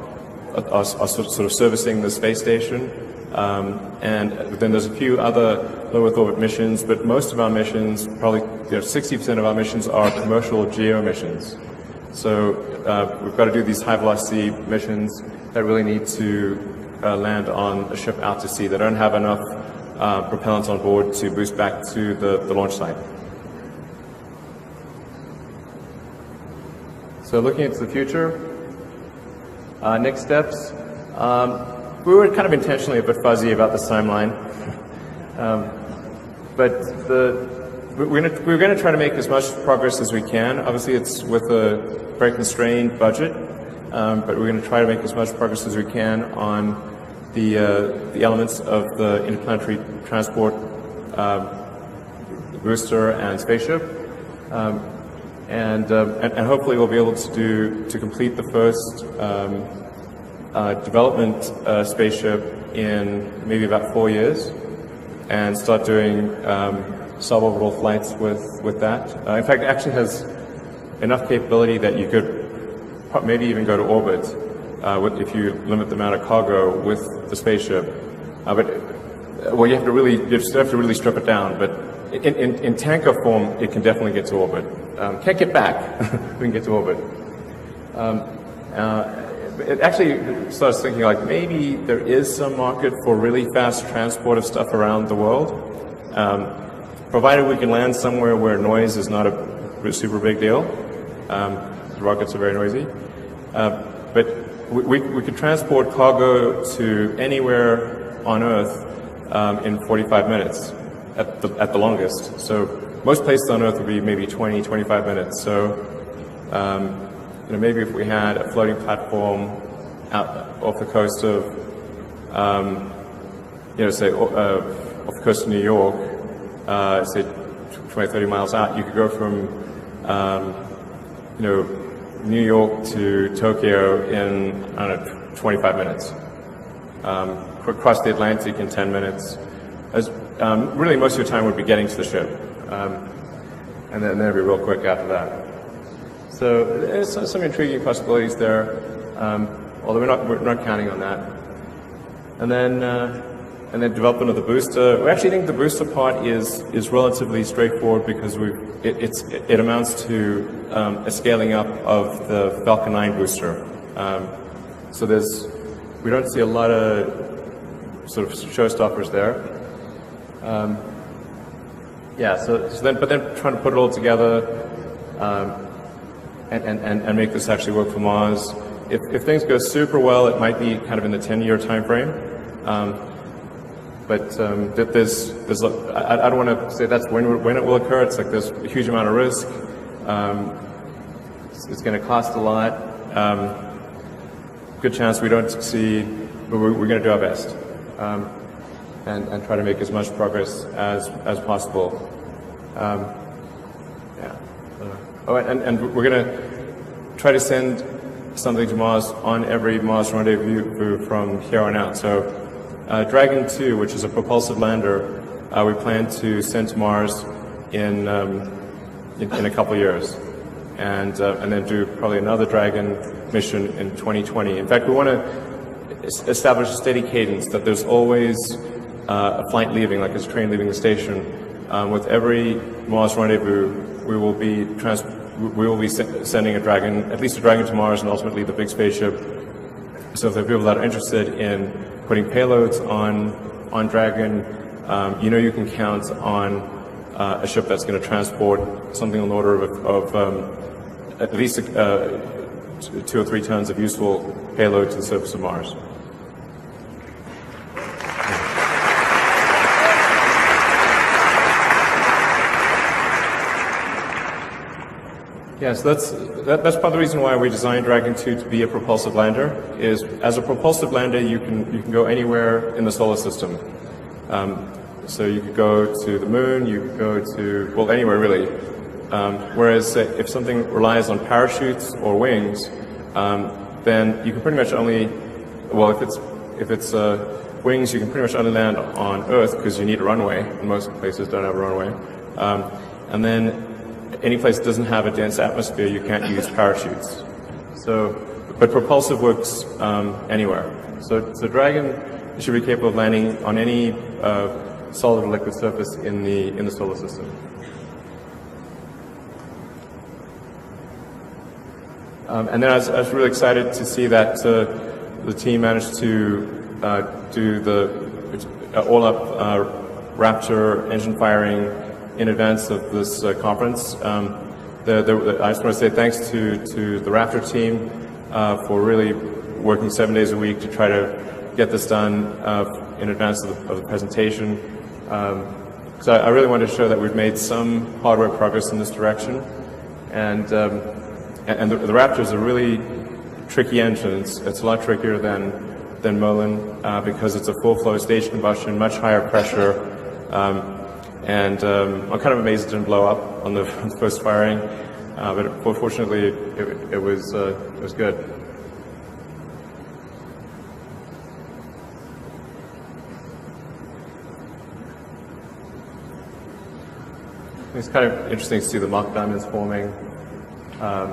sort of servicing the space station, and then there's a few other low Earth orbit missions, but most of our missions, probably 60% of our missions are commercial geo missions. So we've got to do these high velocity missions that really need to land on a ship out to sea. They don't have enough propellants on board to boost back to the launch site. So looking into the future, next steps. We were kind of intentionally a bit fuzzy about this timeline, but we're going to try to make as much progress as we can. Obviously, it's with a very constrained budget, but we're going to try to make as much progress as we can on the elements of the interplanetary transport booster and spaceship, and hopefully we'll be able to complete the first development spaceship in maybe about 4 years, and start doing suborbital flights with that. In fact, it actually has enough capability that you could maybe even go to orbit if you limit the amount of cargo with the spaceship. Well, you have to really strip it down. But in tanker form, it can definitely get to orbit. Can't get back. We can get to orbit. It actually starts thinking like maybe there is some market for really fast transport of stuff around the world, provided we can land somewhere where noise is not a super big deal. The rockets are very noisy, but we could transport cargo to anywhere on Earth in 45 minutes at the longest. So most places on Earth would be maybe 20, 25 minutes. So maybe if we had a floating platform out off the coast of, say off the coast of New York, say 20, 30 miles out, you could go from New York to Tokyo in, I don't know, 25 minutes. Cross the Atlantic in 10 minutes. Really, most of your time would be getting to the ship. And then it'd be real quick after that. So there's some intriguing possibilities there, although we're not counting on that. And then development of the booster. We actually think the booster part is relatively straightforward because it amounts to a scaling up of the Falcon 9 booster. So we don't see a lot of sort of showstoppers there. But then trying to put it all together and make this actually work for Mars. If things go super well, it might be kind of in the 10-year time frame. But I don't want to say that's when it will occur. It's like there's a huge amount of risk. It's going to cost a lot. Good chance we don't succeed, but we're going to do our best and try to make as much progress as possible. And we're going to try to send something to Mars on every Mars rendezvous from here on out. So Dragon 2, which is a propulsive lander, we plan to send to Mars in a couple of years, and then do probably another Dragon mission in 2020. In fact, we want to establish a steady cadence, that there's always a flight leaving, like a train leaving the station. With every Mars rendezvous, we will be sending a Dragon, at least a Dragon to Mars, and ultimately the big spaceship. So if there are people that are interested in putting payloads on Dragon, you can count on a ship that's going to transport something on the order of at least 2 or 3 tons of useful payload to the surface of Mars. Yes, that's part of the reason why we designed Dragon 2 to be a propulsive lander. Is as a propulsive lander, you can go anywhere in the solar system. So you could go to the moon, you could go to, well, anywhere really. Whereas if something relies on parachutes or wings, then you can pretty much only, well, if it's wings, you can pretty much only land on Earth because you need a runway, and most places don't have a runway. And then any place that doesn't have a dense atmosphere, you can't use parachutes. So, but propulsive works anywhere. So Dragon should be capable of landing on any solid or liquid surface in the solar system. And then I was really excited to see that the team managed to do the all-up Raptor engine firing in advance of this conference. I just want to say thanks to the Raptor team for really working 7 days a week to try to get this done in advance of the presentation. So I really wanted to show that we've made some hardware progress in this direction. And the Raptor is a really tricky engine. It's a lot trickier than Merlin because it's a full-flow stage combustion, much higher pressure. And I'm kind of amazed it didn't blow up on the first firing, but fortunately it was good. It's kind of interesting to see the Mach diamonds forming. Yeah.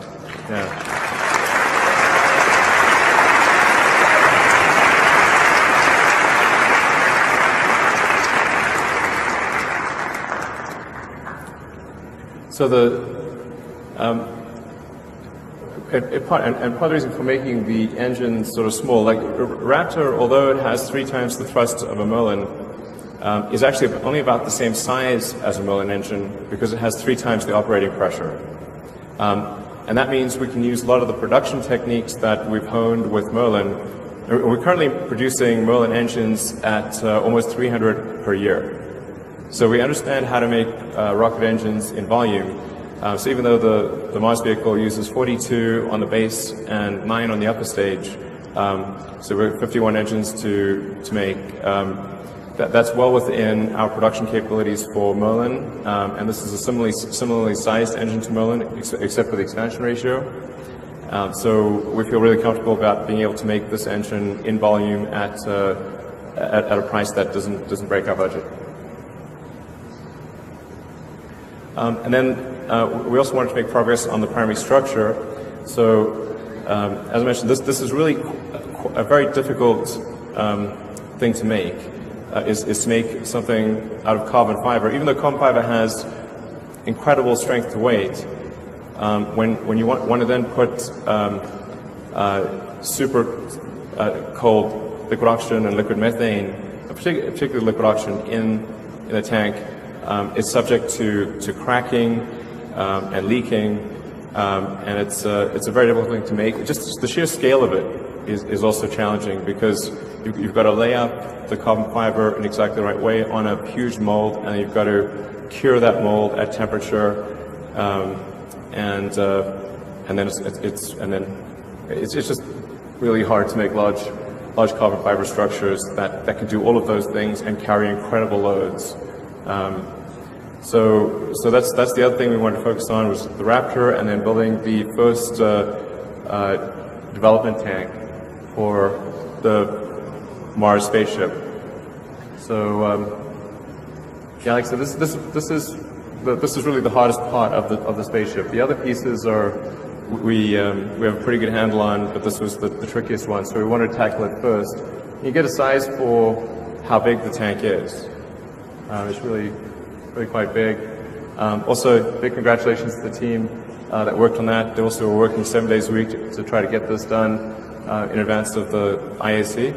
So part of the reason for making the engine sort of small, like Raptor, although it has 3 times the thrust of a Merlin, is actually only about the same size as a Merlin engine because it has 3 times the operating pressure. And that means we can use a lot of the production techniques that we've honed with Merlin. We're currently producing Merlin engines at almost 300 per year. So we understand how to make rocket engines in volume. So even though the Mars vehicle uses 42 on the base and 9 on the upper stage, so we're 51 engines to make. That's well within our production capabilities for Merlin, and this is a similarly sized engine to Merlin, except for the expansion ratio. So we feel really comfortable about being able to make this engine in volume at a price that doesn't break our budget. And then we also wanted to make progress on the primary structure. So, as I mentioned, this is really a very difficult thing to make. Is to make something out of carbon fiber. Even though carbon fiber has incredible strength to weight, when you want to then put super cold liquid oxygen and liquid methane, particularly liquid oxygen, in a tank, it's subject to cracking and leaking, and it's a very difficult thing to make. Just the sheer scale of it is also challenging because you've got to lay up the carbon fiber in exactly the right way on a huge mold, and you've got to cure that mold at temperature, and then it's just really hard to make large carbon fiber structures that can do all of those things and carry incredible loads. So that's the other thing we wanted to focus on was the Raptor, and then building the first development tank for the Mars spaceship. So yeah, like I said, this is really the hardest part of the spaceship. The other pieces are we have a pretty good handle on, but this was the trickiest one, so we wanted to tackle it first. You get a size for how big the tank is. It's really quite big. Also, big congratulations to the team that worked on that. They also were working 7 days a week to try to get this done in advance of the IAC.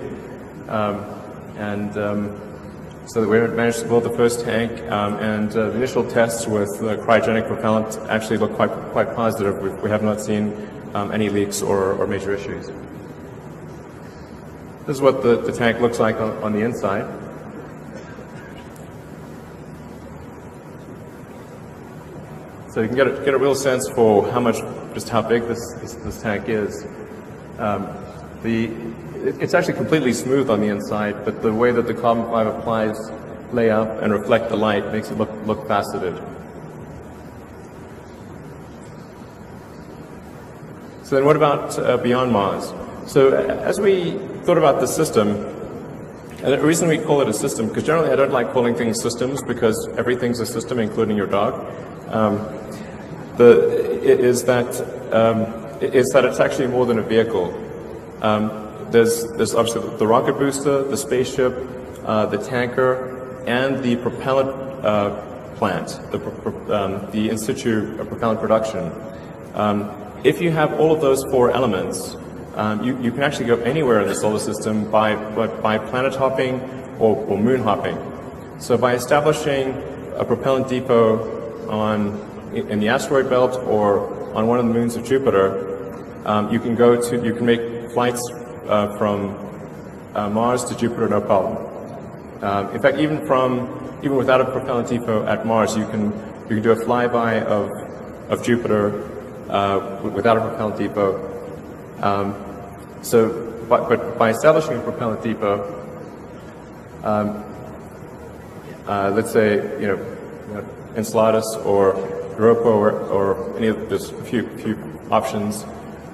So that we managed to build the first tank, and the initial tests with cryogenic propellant actually look quite positive. We have not seen any leaks or major issues. This is what the tank looks like on the inside. So you can get a real sense for just how big this tank is. It's actually completely smooth on the inside, but the way that the carbon fiber plies lay up and reflect the light makes it look faceted. So then what about beyond Mars? So as we thought about the system, and the reason we call it a system, because generally I don't like calling things systems because everything's a system, including your dog, is that it's actually more than a vehicle. There's obviously the rocket booster, the spaceship, the tanker, and the propellant plant, the in situ propellant production. If you have all of those four elements, you can actually go anywhere in the solar system by planet hopping or moon hopping. So by establishing a propellant depot in the asteroid belt or on one of the moons of Jupiter, you can make flights from Mars to Jupiter, no problem. In fact, even without a propellant depot at Mars, you can do a flyby of Jupiter without a propellant depot. But by establishing a propellant depot, let's say Enceladus or Europa or any of there's a few options,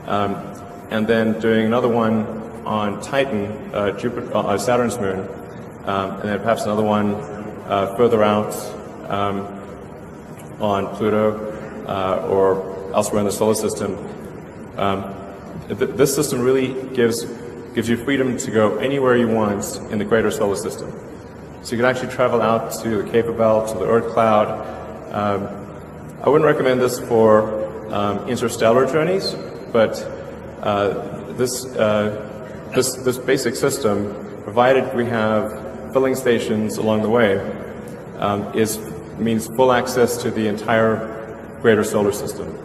and then doing another one on Titan, Saturn's moon, and then perhaps another one further out on Pluto or elsewhere in the solar system. This system really gives you freedom to go anywhere you want in the greater solar system. So you can actually travel out to the Kuiper Belt, to the Oort cloud. I wouldn't recommend this for interstellar journeys, but this basic system, provided we have filling stations along the way, means full access to the entire greater solar system.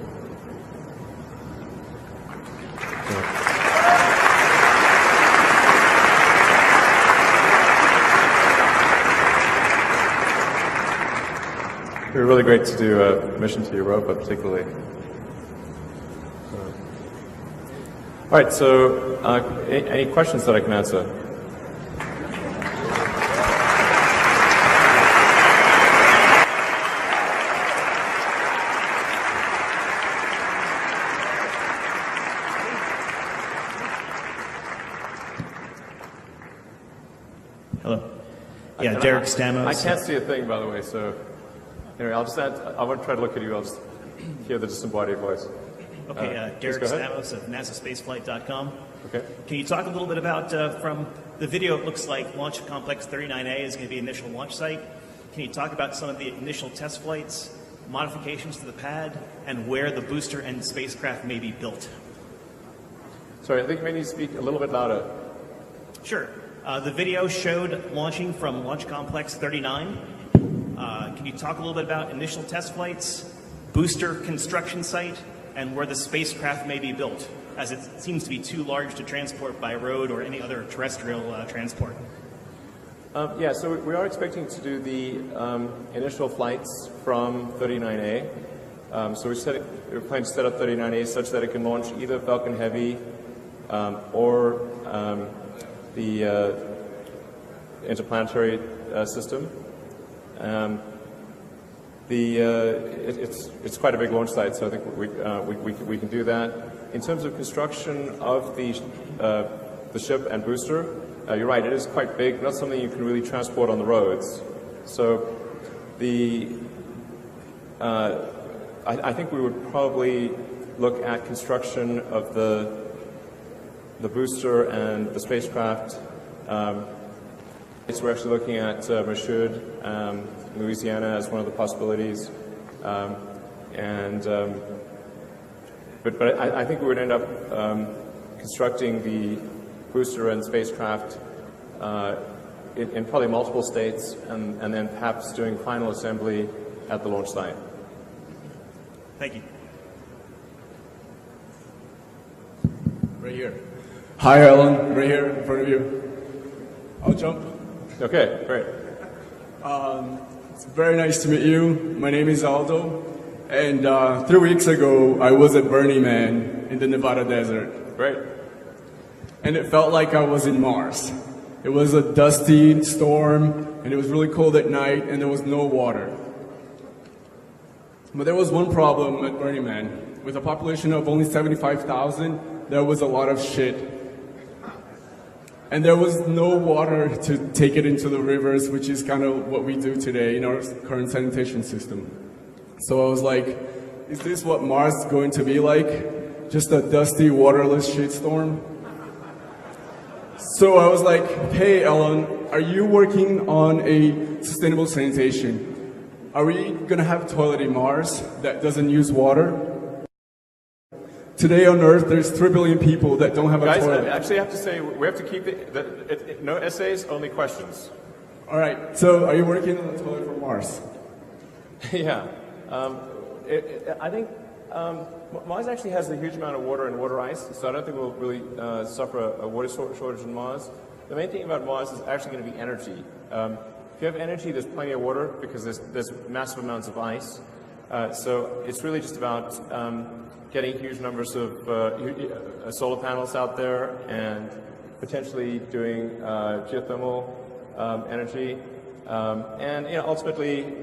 It would be really great to do a mission to Europa, particularly. All right, so any questions that I can answer? Hello. Yeah, Derek Stamos. I can't see a thing, by the way, so anyway, I won't try to look at you. I'll just hear the disembodied voice. Okay, Derek Stamos of NASASpaceflight.com. Okay. Can you talk a little bit about, from the video, it looks like Launch Complex 39A is going to be the initial launch site. Can you talk about some of the initial test flights, modifications to the pad, and where the booster and spacecraft may be built? Sorry, I think you may need to speak a little bit louder. Sure. The video showed launching from Launch Complex 39. Can you talk a little bit about initial test flights, booster construction site, and where the spacecraft may be built, as it seems to be too large to transport by road or any other terrestrial transport? Yeah, so we are expecting to do the initial flights from 39A. So we're planning to set up 39A such that it can launch either Falcon Heavy or the interplanetary system. It's quite a big launch site, so I think we can do that. In terms of construction of the ship and booster, you're right, it is quite big, not something you can really transport on the roads. So I think we would probably look at construction of the booster and the spacecraft. We're actually looking at Mashud, Louisiana, as one of the possibilities. But I think we would end up constructing the booster and spacecraft in probably multiple states, and then perhaps doing final assembly at the launch site. Thank you. Right here. Hi, Elon. Right here in front of you. I'll jump. Okay, great. It's very nice to meet you. My name is Aldo. And 3 weeks ago, I was at Burning Man in the Nevada desert. Great. And it felt like I was in Mars. It was a dusty storm, and it was really cold at night, and there was no water. But there was one problem at Burning Man. With a population of only 75,000, there was a lot of shit. And there was no water to take it into the rivers, which is kind of what we do today in our current sanitation system. So I was like, is this what Mars is going to be like? Just a dusty, waterless shitstorm? So I was like, hey, Elon, are you working on a sustainable sanitation? Are we going to have a toilet in Mars that doesn't use water? Today on Earth, there's 3 billion people that don't have a toilet. Guys, I actually have to say, we have to keep no essays, only questions. All right, so are you working on a toilet for Mars? Yeah. I think Mars actually has a huge amount of water and water ice, so I don't think we'll really suffer a water shortage in Mars. The main thing about Mars is actually going to be energy. If you have energy, there's plenty of water because there's massive amounts of ice. So it's really just about getting huge numbers of solar panels out there and potentially doing geothermal energy. And ultimately,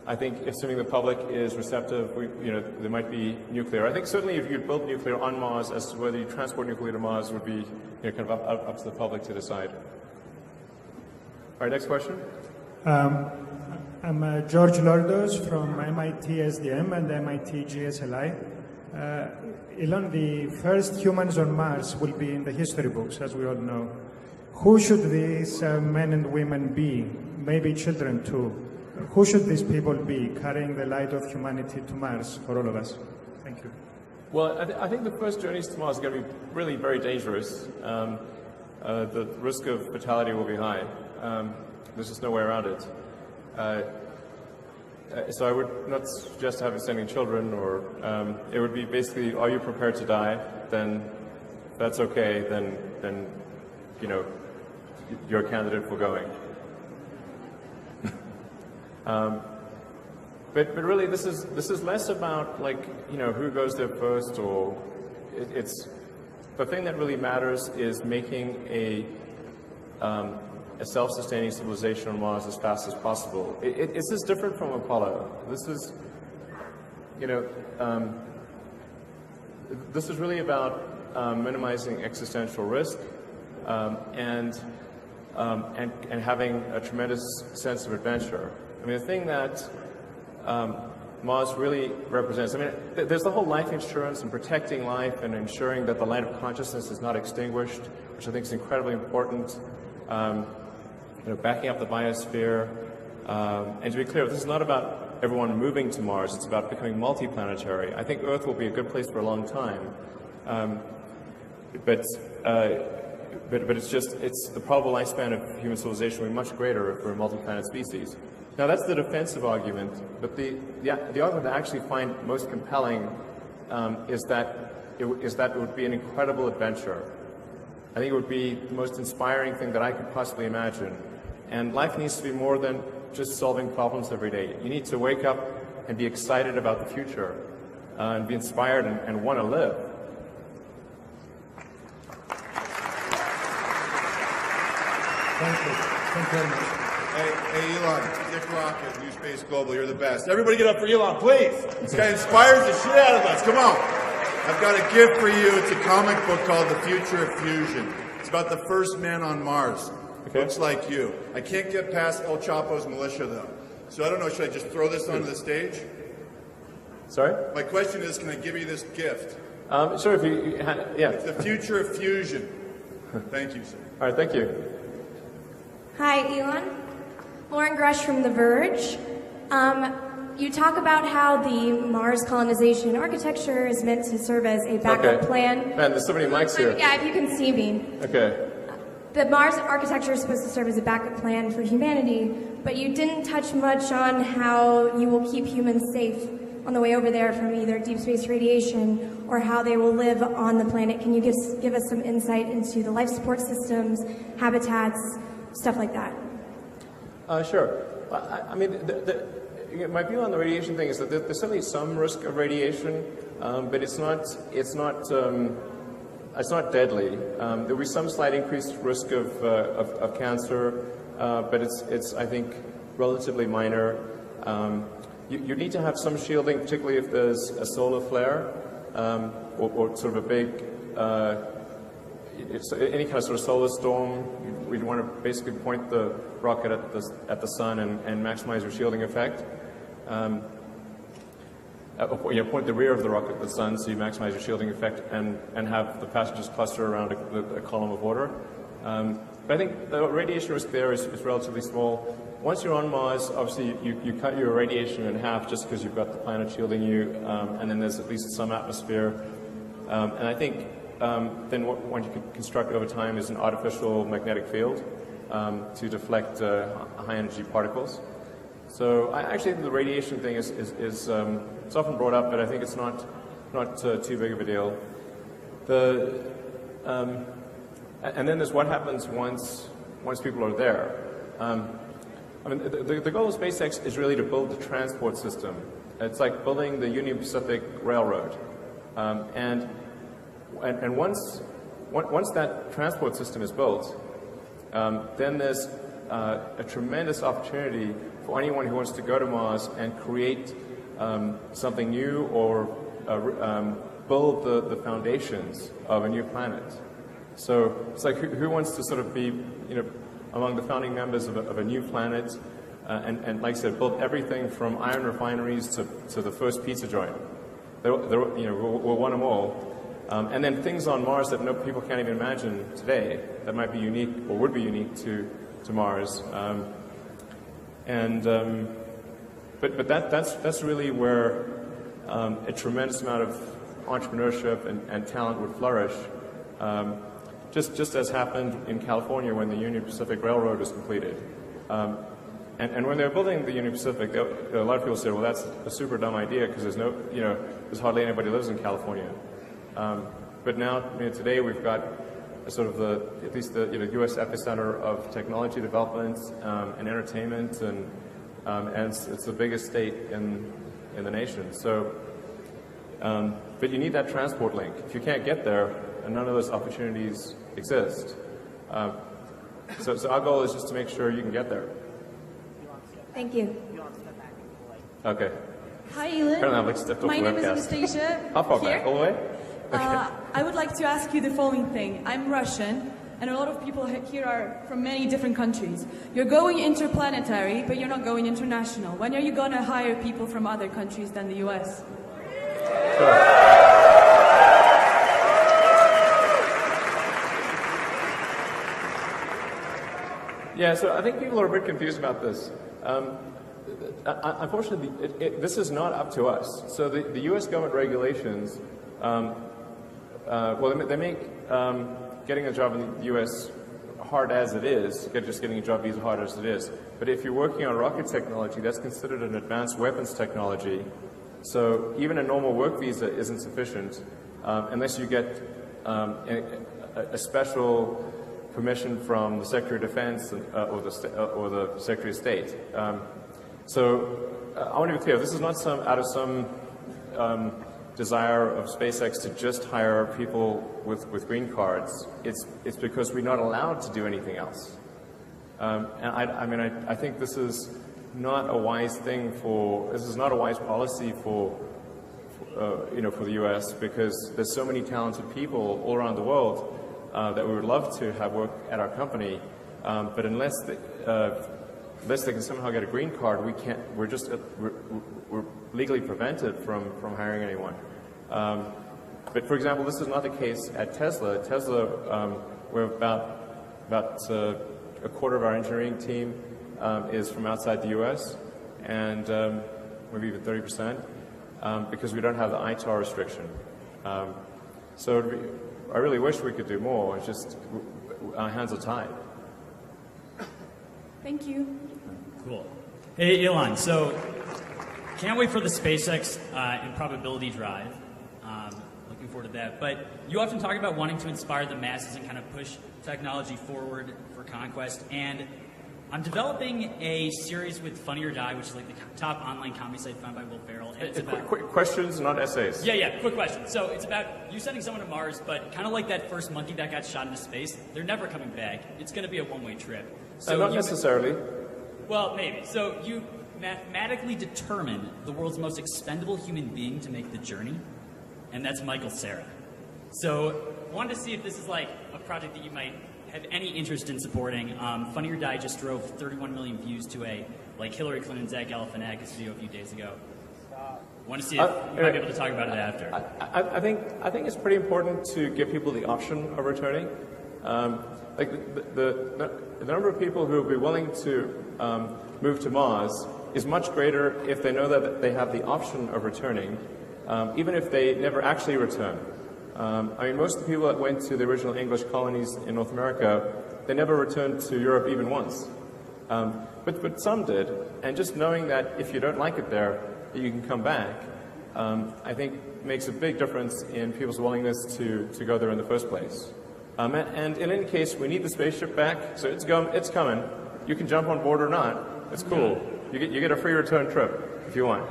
I think assuming the public is receptive, there might be nuclear. I think certainly if you build nuclear on Mars, as to whether you transport nuclear to Mars would be kind of up to the public to decide. All right, next question. I'm George Lordos from MIT SDM and MIT GSLI. Elon, the first humans on Mars will be in the history books, as we all know. Who should these men and women be? Maybe children too. Who should these people be carrying the light of humanity to Mars for all of us? Thank you. Well, I think the first journeys to Mars are going to be really very dangerous. The risk of fatality will be high. There's just no way around it. So I would not suggest sending children, or it would be basically, are you prepared to die? Then that's okay. Then you're a candidate for going. But really, this is less about who goes there first, or it's the thing that really matters is making a self-sustaining civilization on Mars as fast as possible. This is different from Apollo. This is, this is really about minimizing existential risk and having a tremendous sense of adventure. I mean, the thing that Mars really represents, there's the whole life insurance and protecting life and ensuring that the light of consciousness is not extinguished, which I think is incredibly important. Backing up the biosphere. And to be clear, this is not about everyone moving to Mars, it's about becoming multi-planetary. I think Earth will be a good place for a long time. But it's the probable lifespan of human civilization will be much greater if we're a multi-planet species. Now that's the defensive argument, but the argument that I actually find most compelling is that it would be an incredible adventure. I think it would be the most inspiring thing that I could possibly imagine. And life needs to be more than just solving problems every day. You need to wake up and be excited about the future and be inspired and want to live. Thank you. Thank you very much. Hey, Elon, Dick Rocket, New Space Global, you're the best. Everybody get up for Elon, please. This guy inspires the shit out of us. Come on. I've got a gift for you. It's a comic book called The Future of Fusion. It's about the first man on Mars. Okay. Looks like you. I can't get past El Chapo's militia, though. So I don't know, should I just throw this onto the stage? Sorry? My question is, can I give you this gift? Sure, if you yeah. It's the future of fusion. Thank you, sir. All right, thank you. Hi, Elon. Lauren Grush from The Verge. You talk about how the Mars colonization architecture is meant to serve as a backup plan. Man, there's so many mics here. Yeah, if you can see me. Okay. The Mars architecture is supposed to serve as a backup plan for humanity, but you didn't touch much on how you will keep humans safe on the way over there from either deep space radiation or how they will live on the planet. Can you give us some insight into the life support systems, habitats, stuff like that? Sure. I mean, my view on the radiation thing is that there's certainly some risk of radiation, but it's not deadly. There'll be some slight increased risk of cancer, but it's I think relatively minor. You need to have some shielding, particularly if there's a solar flare or sort of a big any kind of sort of solar storm. We'd want to basically point the rocket at the sun and maximize your shielding effect. Point the rear of the rocket at the sun so you maximize your shielding effect and have the passengers cluster around a column of water. But I think the radiation risk there is relatively small. Once you're on Mars, obviously you cut your radiation in half just because you've got the planet shielding you, and then there's at least some atmosphere. And I think then what you can construct over time is an artificial magnetic field to deflect high energy particles. So I actually think the radiation thing is it's often brought up, but I think it's not too big of a deal. And then there's what happens once people are there. I mean, the goal of SpaceX is really to build the transport system. It's like building the Union Pacific Railroad, and once that transport system is built, then there's a tremendous opportunity for anyone who wants to go to Mars and create something new or build the foundations of a new planet. So it's like who wants to sort of be, among the founding members of a new planet, and like I said, build everything from iron refineries to the first pizza joint. We'll want them all. And then things on Mars that people can't even imagine today that might be unique or would be unique to Mars. But that's really where a tremendous amount of entrepreneurship and talent would flourish. Just as happened in California when the Union Pacific Railroad was completed. And when they were building the Union Pacific, a lot of people said, well, that's a super dumb idea because there's hardly anybody who lives in California. But now, today we've got sort of at least the U.S. epicenter of technology development and entertainment, and it's the biggest state in the nation. So, but you need that transport link. If you can't get there, and none of those opportunities exist. So our goal is just to make sure you can get there. Thank you. Okay. Hi, Elon. My name is Anastasia. How far back? All the way? Okay. I would like to ask you the following thing. I'm Russian, and a lot of people here are from many different countries. You're going interplanetary, but you're not going international. When are you going to hire people from other countries than the U.S.? Sure. Yeah, so I think people are a bit confused about this. Unfortunately, this is not up to us. So the U.S. government regulations, they make getting a job in the U.S. hard as it is, just getting a job visa hard as it is. But if you're working on rocket technology, that's considered an advanced weapons technology. So even a normal work visa isn't sufficient unless you get a special permission from the Secretary of Defense or the Secretary of State. So I want to be clear, this is not out of some desire of SpaceX to just hire people with green cards. It's because we're not allowed to do anything else. And I think this is not a wise thing this is not a wise policy for the U.S. because there's so many talented people all around the world that we would love to have work at our company, but unless unless they can somehow get a green card, we can't. We're just we're legally prevented from hiring anyone. But for example, this is not the case at Tesla. At Tesla, we're about a quarter of our engineering team is from outside the U.S. and maybe even 30%, because we don't have the ITAR restriction. So I really wish we could do more. It's just our hands are tied. Thank you. Cool. Hey, Elon. So can't wait for the SpaceX improbability drive. Looking forward to that. But you often talk about wanting to inspire the masses and kind of push technology forward for conquest. And I'm developing a series with Funny or Die, which is like the top online comedy site found by Will Ferrell. And it's about Quick questions, not essays. Yeah, quick question. So it's about you sending someone to Mars, but kind of like that first monkey that got shot into space. They're never coming back. It's going to be a one-way trip. So Not necessarily. Well, maybe. So you mathematically determine the world's most expendable human being to make the journey, and that's Michael Cera. So wanted to see if this is like a project that you might have any interest in supporting. Funny or Die just drove 31 million views to a Hillary Clinton, Zach Galifianakis video a few days ago. Want to see if you might be able to talk about it after. I think it's pretty important to give people the option of returning. Like the number of people who will be willing to move to Mars is much greater if they know that they have the option of returning, even if they never actually return. I mean, most of the people that went to the original English colonies in North America, they never returned to Europe even once. But some did, and just knowing that if you don't like it there, you can come back, I think makes a big difference in people's willingness to go there in the first place. And in any case, we need the spaceship back, so it's coming. You can jump on board or not. It's cool. You get a free return trip if you want.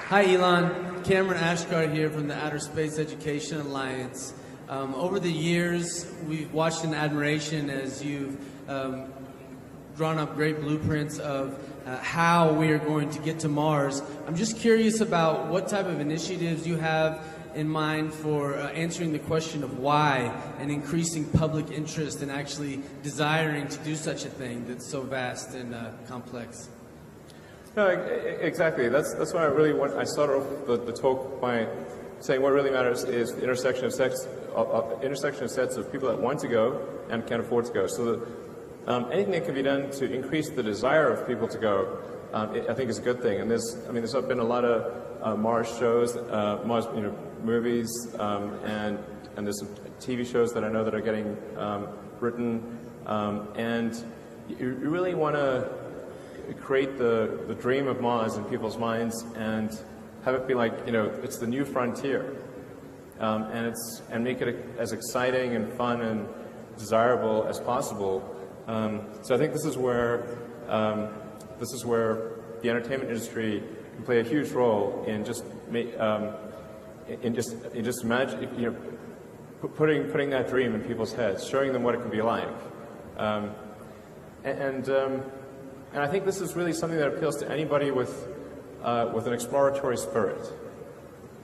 Hi, Elon. Cameron Ashgard here from the Outer Space Education Alliance. Over the years, we've watched in admiration as you've drawn up great blueprints of how we are going to get to Mars. I'm just curious about what type of initiatives you have in mind for answering the question of why and increasing public interest in actually desiring to do such a thing that's so vast and complex. No, exactly. That's why I really want. I started off the talk by saying what really matters is the intersection of sets of people that want to go and can afford to go. So that anything that can be done to increase the desire of people to go, I think is a good thing. And there's been a lot of Mars shows, Mars movies, and there's some TV shows that I know that are getting written, and you really want to create the dream of Mars in people's minds and have it be like, it's the new frontier, and make it as exciting and fun and desirable as possible. So I think this is where the entertainment industry can play a huge role in just imagine, putting that dream in people's heads, showing them what it can be like, and I think this is really something that appeals to anybody with an exploratory spirit.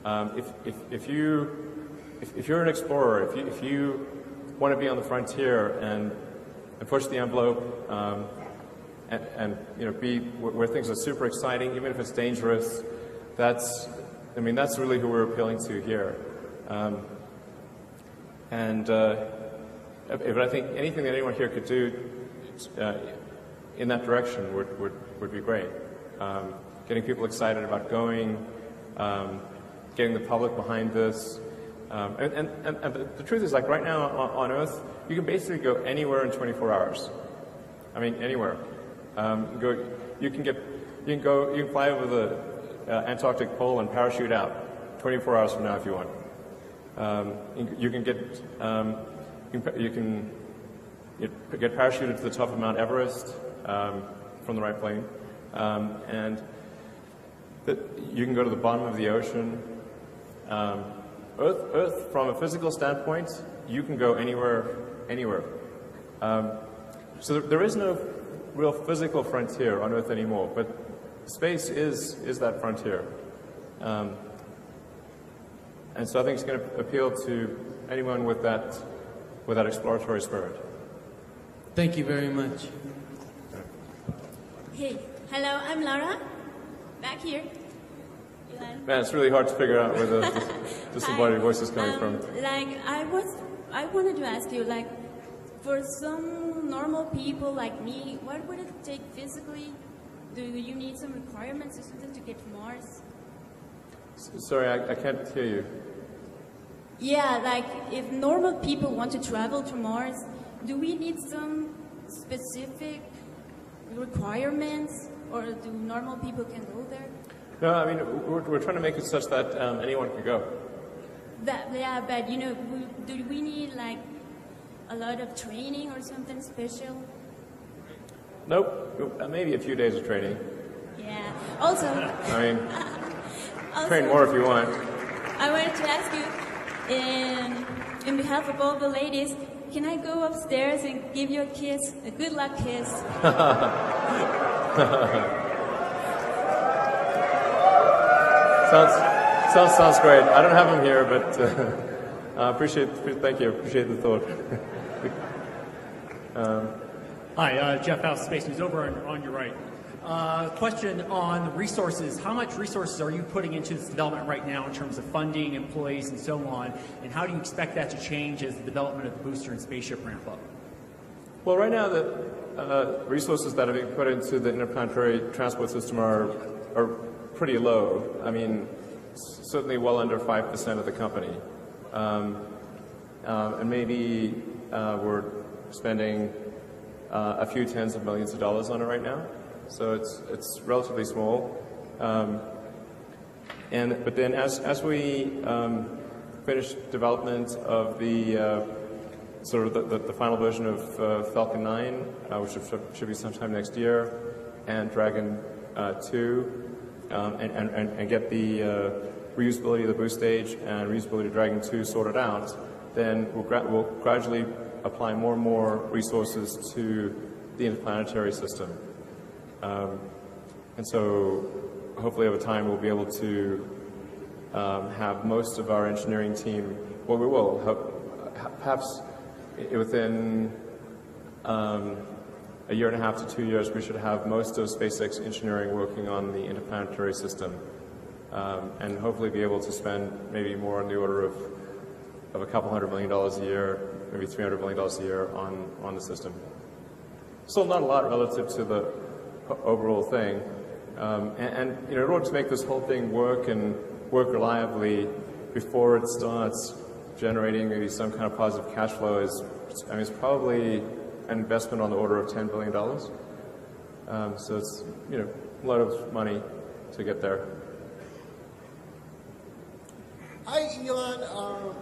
If you're an explorer, if you want to be on the frontier and push the envelope, and be where things are super exciting, even if it's dangerous, that's really who we're appealing to here. But I think anything that anyone here could do in that direction would be great. Getting people excited about going, getting the public behind this. And the truth is, like right now on Earth, you can basically go anywhere in 24 hours. I mean, anywhere. You can fly over the Antarctic pole and parachute out 24 hours from now if you want. You can get parachuted to the top of Mount Everest from the right plane, and you can go to the bottom of the ocean. Earth, from a physical standpoint, you can go anywhere. So there is no real physical frontier on Earth anymore, but space is that frontier. And so I think it's going to appeal to anyone with that exploratory spirit. Thank you very much. Hey, hello, I'm Laura. Back here. Elon. Man, it's really hard to figure out where the disembodied voice is coming from. Like, I wanted to ask you, like, for some normal people like me, what would it take physically? Do you need some requirements or something to get to Mars? Sorry, I can't hear you. Yeah, like, if normal people want to travel to Mars, do we need some specific requirements, or do normal people can go there? No, I mean, we're trying to make it such that anyone can go. Yeah, but you know, do we need like a lot of training or something special? Nope, maybe a few days of training. Yeah. Also, I mean, also, train more if you want. I wanted to ask you, in behalf of all the ladies, can I go upstairs and give you a kiss, a good luck kiss? Sounds great. I don't have him here, but thank you. Appreciate the thought. Hi, Jeff House, Space News, over on your right. Question on resources. How much resources are you putting into this development right now in terms of funding, employees, and so on? And how do you expect that to change as the development of the booster and spaceship ramp up? Well, right now the resources that are being put into the interplanetary transport system are pretty low. I mean, certainly well under 5% of the company. And maybe we're spending a few tens of millions of dollars on it right now. So it's relatively small. But then as we finish development of the sort of the final version of Falcon 9, which should be sometime next year, and Dragon 2, and get the reusability of the boost stage and reusability of Dragon 2 sorted out, then we'll gradually apply more and more resources to the interplanetary system. And so hopefully over time we'll be able to have most of our engineering team, well, we will, perhaps within a year and a half to 2 years, we should have most of SpaceX engineering working on the interplanetary system, and hopefully be able to spend maybe more on the order of a couple $100 million a year, maybe $300 million a year on the system. Still not a lot relative to the overall thing. And you know, in order to make this whole thing work and work reliably before it starts generating maybe some kind of positive cash flow it's probably an investment on the order of $10 billion. So it's, you know, a lot of money to get there. Hi, Elon.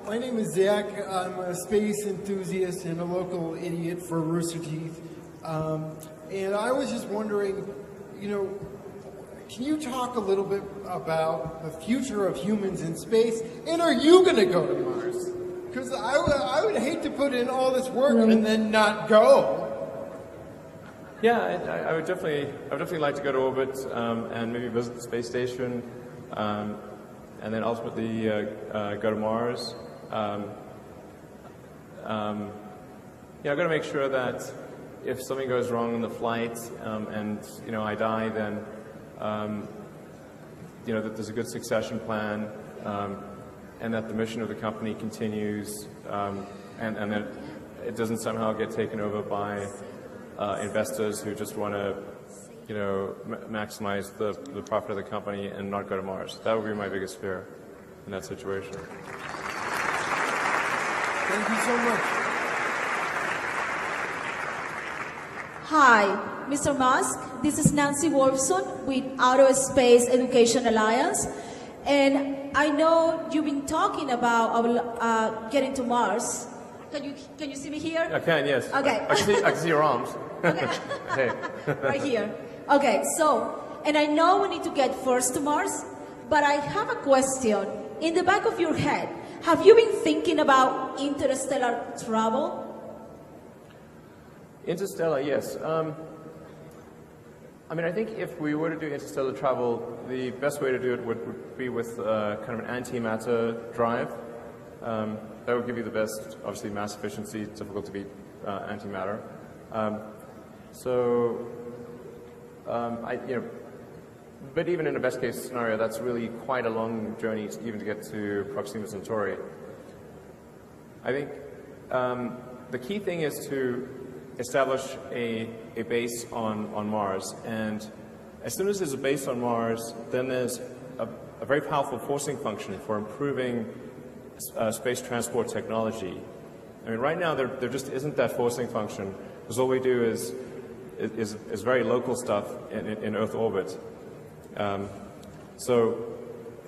My name is Zach. I'm a space enthusiast and a local idiot for Rooster Teeth. And I was just wondering, you know, can you talk a little bit about the future of humans in space? And are you going to go to Mars? Because I would hate to put in all this work and then not go. Yeah, I would definitely like to go to orbit and maybe visit the space station, and then ultimately go to Mars. Yeah, I've got to make sure that if something goes wrong in the flight and you know I die, then you know that there's a good succession plan, and that the mission of the company continues, and that it doesn't somehow get taken over by investors who just want to, you know, maximize the profit of the company and not go to Mars. That would be my biggest fear in that situation. Thank you so much. Hi, Mr. Musk. This is Nancy Wolfson with Outer Space Education Alliance. And I know you've been talking about getting to Mars. Can you see me here? I can, yes. Okay. I can see your arms. Okay. Hey. Right here. Okay, so, and I know we need to get first to Mars, but I have a question. In the back of your head, have you been thinking about interstellar travel? Interstellar, yes. I mean, I think if we were to do interstellar travel, the best way to do it would be with kind of an antimatter drive. That would give you the best, obviously, mass efficiency. It's difficult to beat antimatter. But even in a best case scenario, that's really quite a long journey even to get to Proxima Centauri. I think the key thing is to establish a base on Mars. And as soon as there's a base on Mars, then there's a very powerful forcing function for improving space transport technology. I mean, right now there just isn't that forcing function, because all we do is very local stuff in Earth orbit. So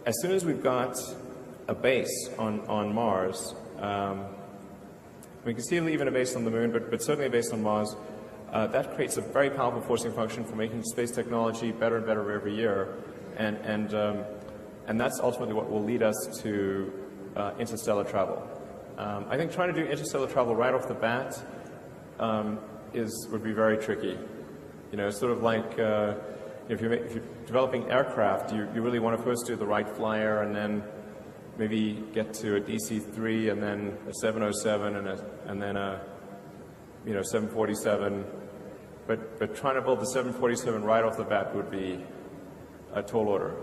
as soon as we've got a base on Mars, we can see even a base on the Moon, but certainly a base on Mars, that creates a very powerful forcing function for making space technology better and better every year, and that's ultimately what will lead us to interstellar travel. I think trying to do interstellar travel right off the bat would be very tricky. You know, sort of like if you're developing aircraft, you really want to first do the Wright Flyer, and then maybe get to a DC-3, and then a 707, and then a 747. But trying to build the 747 right off the bat would be a tall order.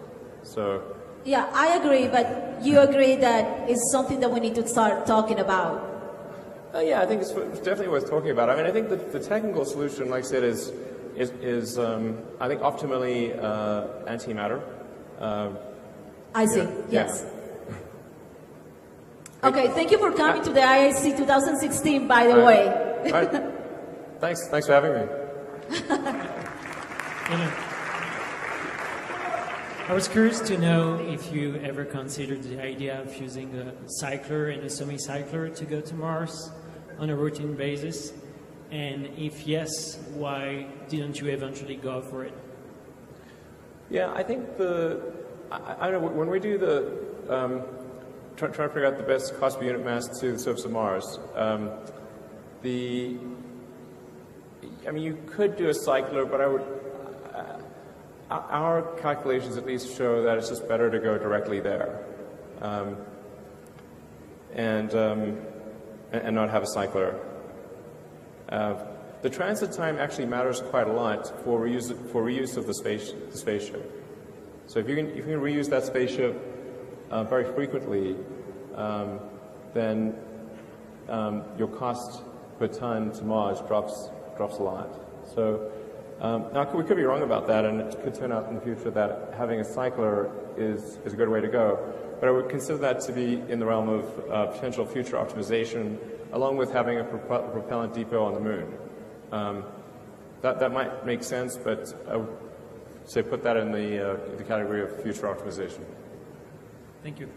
So. Yeah, I agree, but you agree that it's something that we need to start talking about. Yeah, I think it's definitely worth talking about. I mean, I think the technical solution, like I said, is I think optimally antimatter. I see. Yeah, yes. Yeah. Okay, thank you for coming to the IIC 2016, by the way. All right. Thanks for having me. I was curious to know if you ever considered the idea of using a cycler and a semi-cycler to go to Mars on a routine basis, and if yes, why didn't you eventually go for it? Yeah, I think I don't know, when we do the trying to figure out the best cost per unit mass to the surface of Mars, I mean, you could do a cycler, but our calculations at least show that it's just better to go directly there, and not have a cycler. The transit time actually matters quite a lot for reuse of the spaceship. So if you can reuse that spaceship very frequently, then your cost per ton to Mars drops a lot. So now we could be wrong about that, and it could turn out in the future that having a cycler is a good way to go. But I would consider that to be in the realm of potential future optimization, along with having a propellant depot on the Moon. That might make sense, but I would say put that in the category of future optimization. Thank you.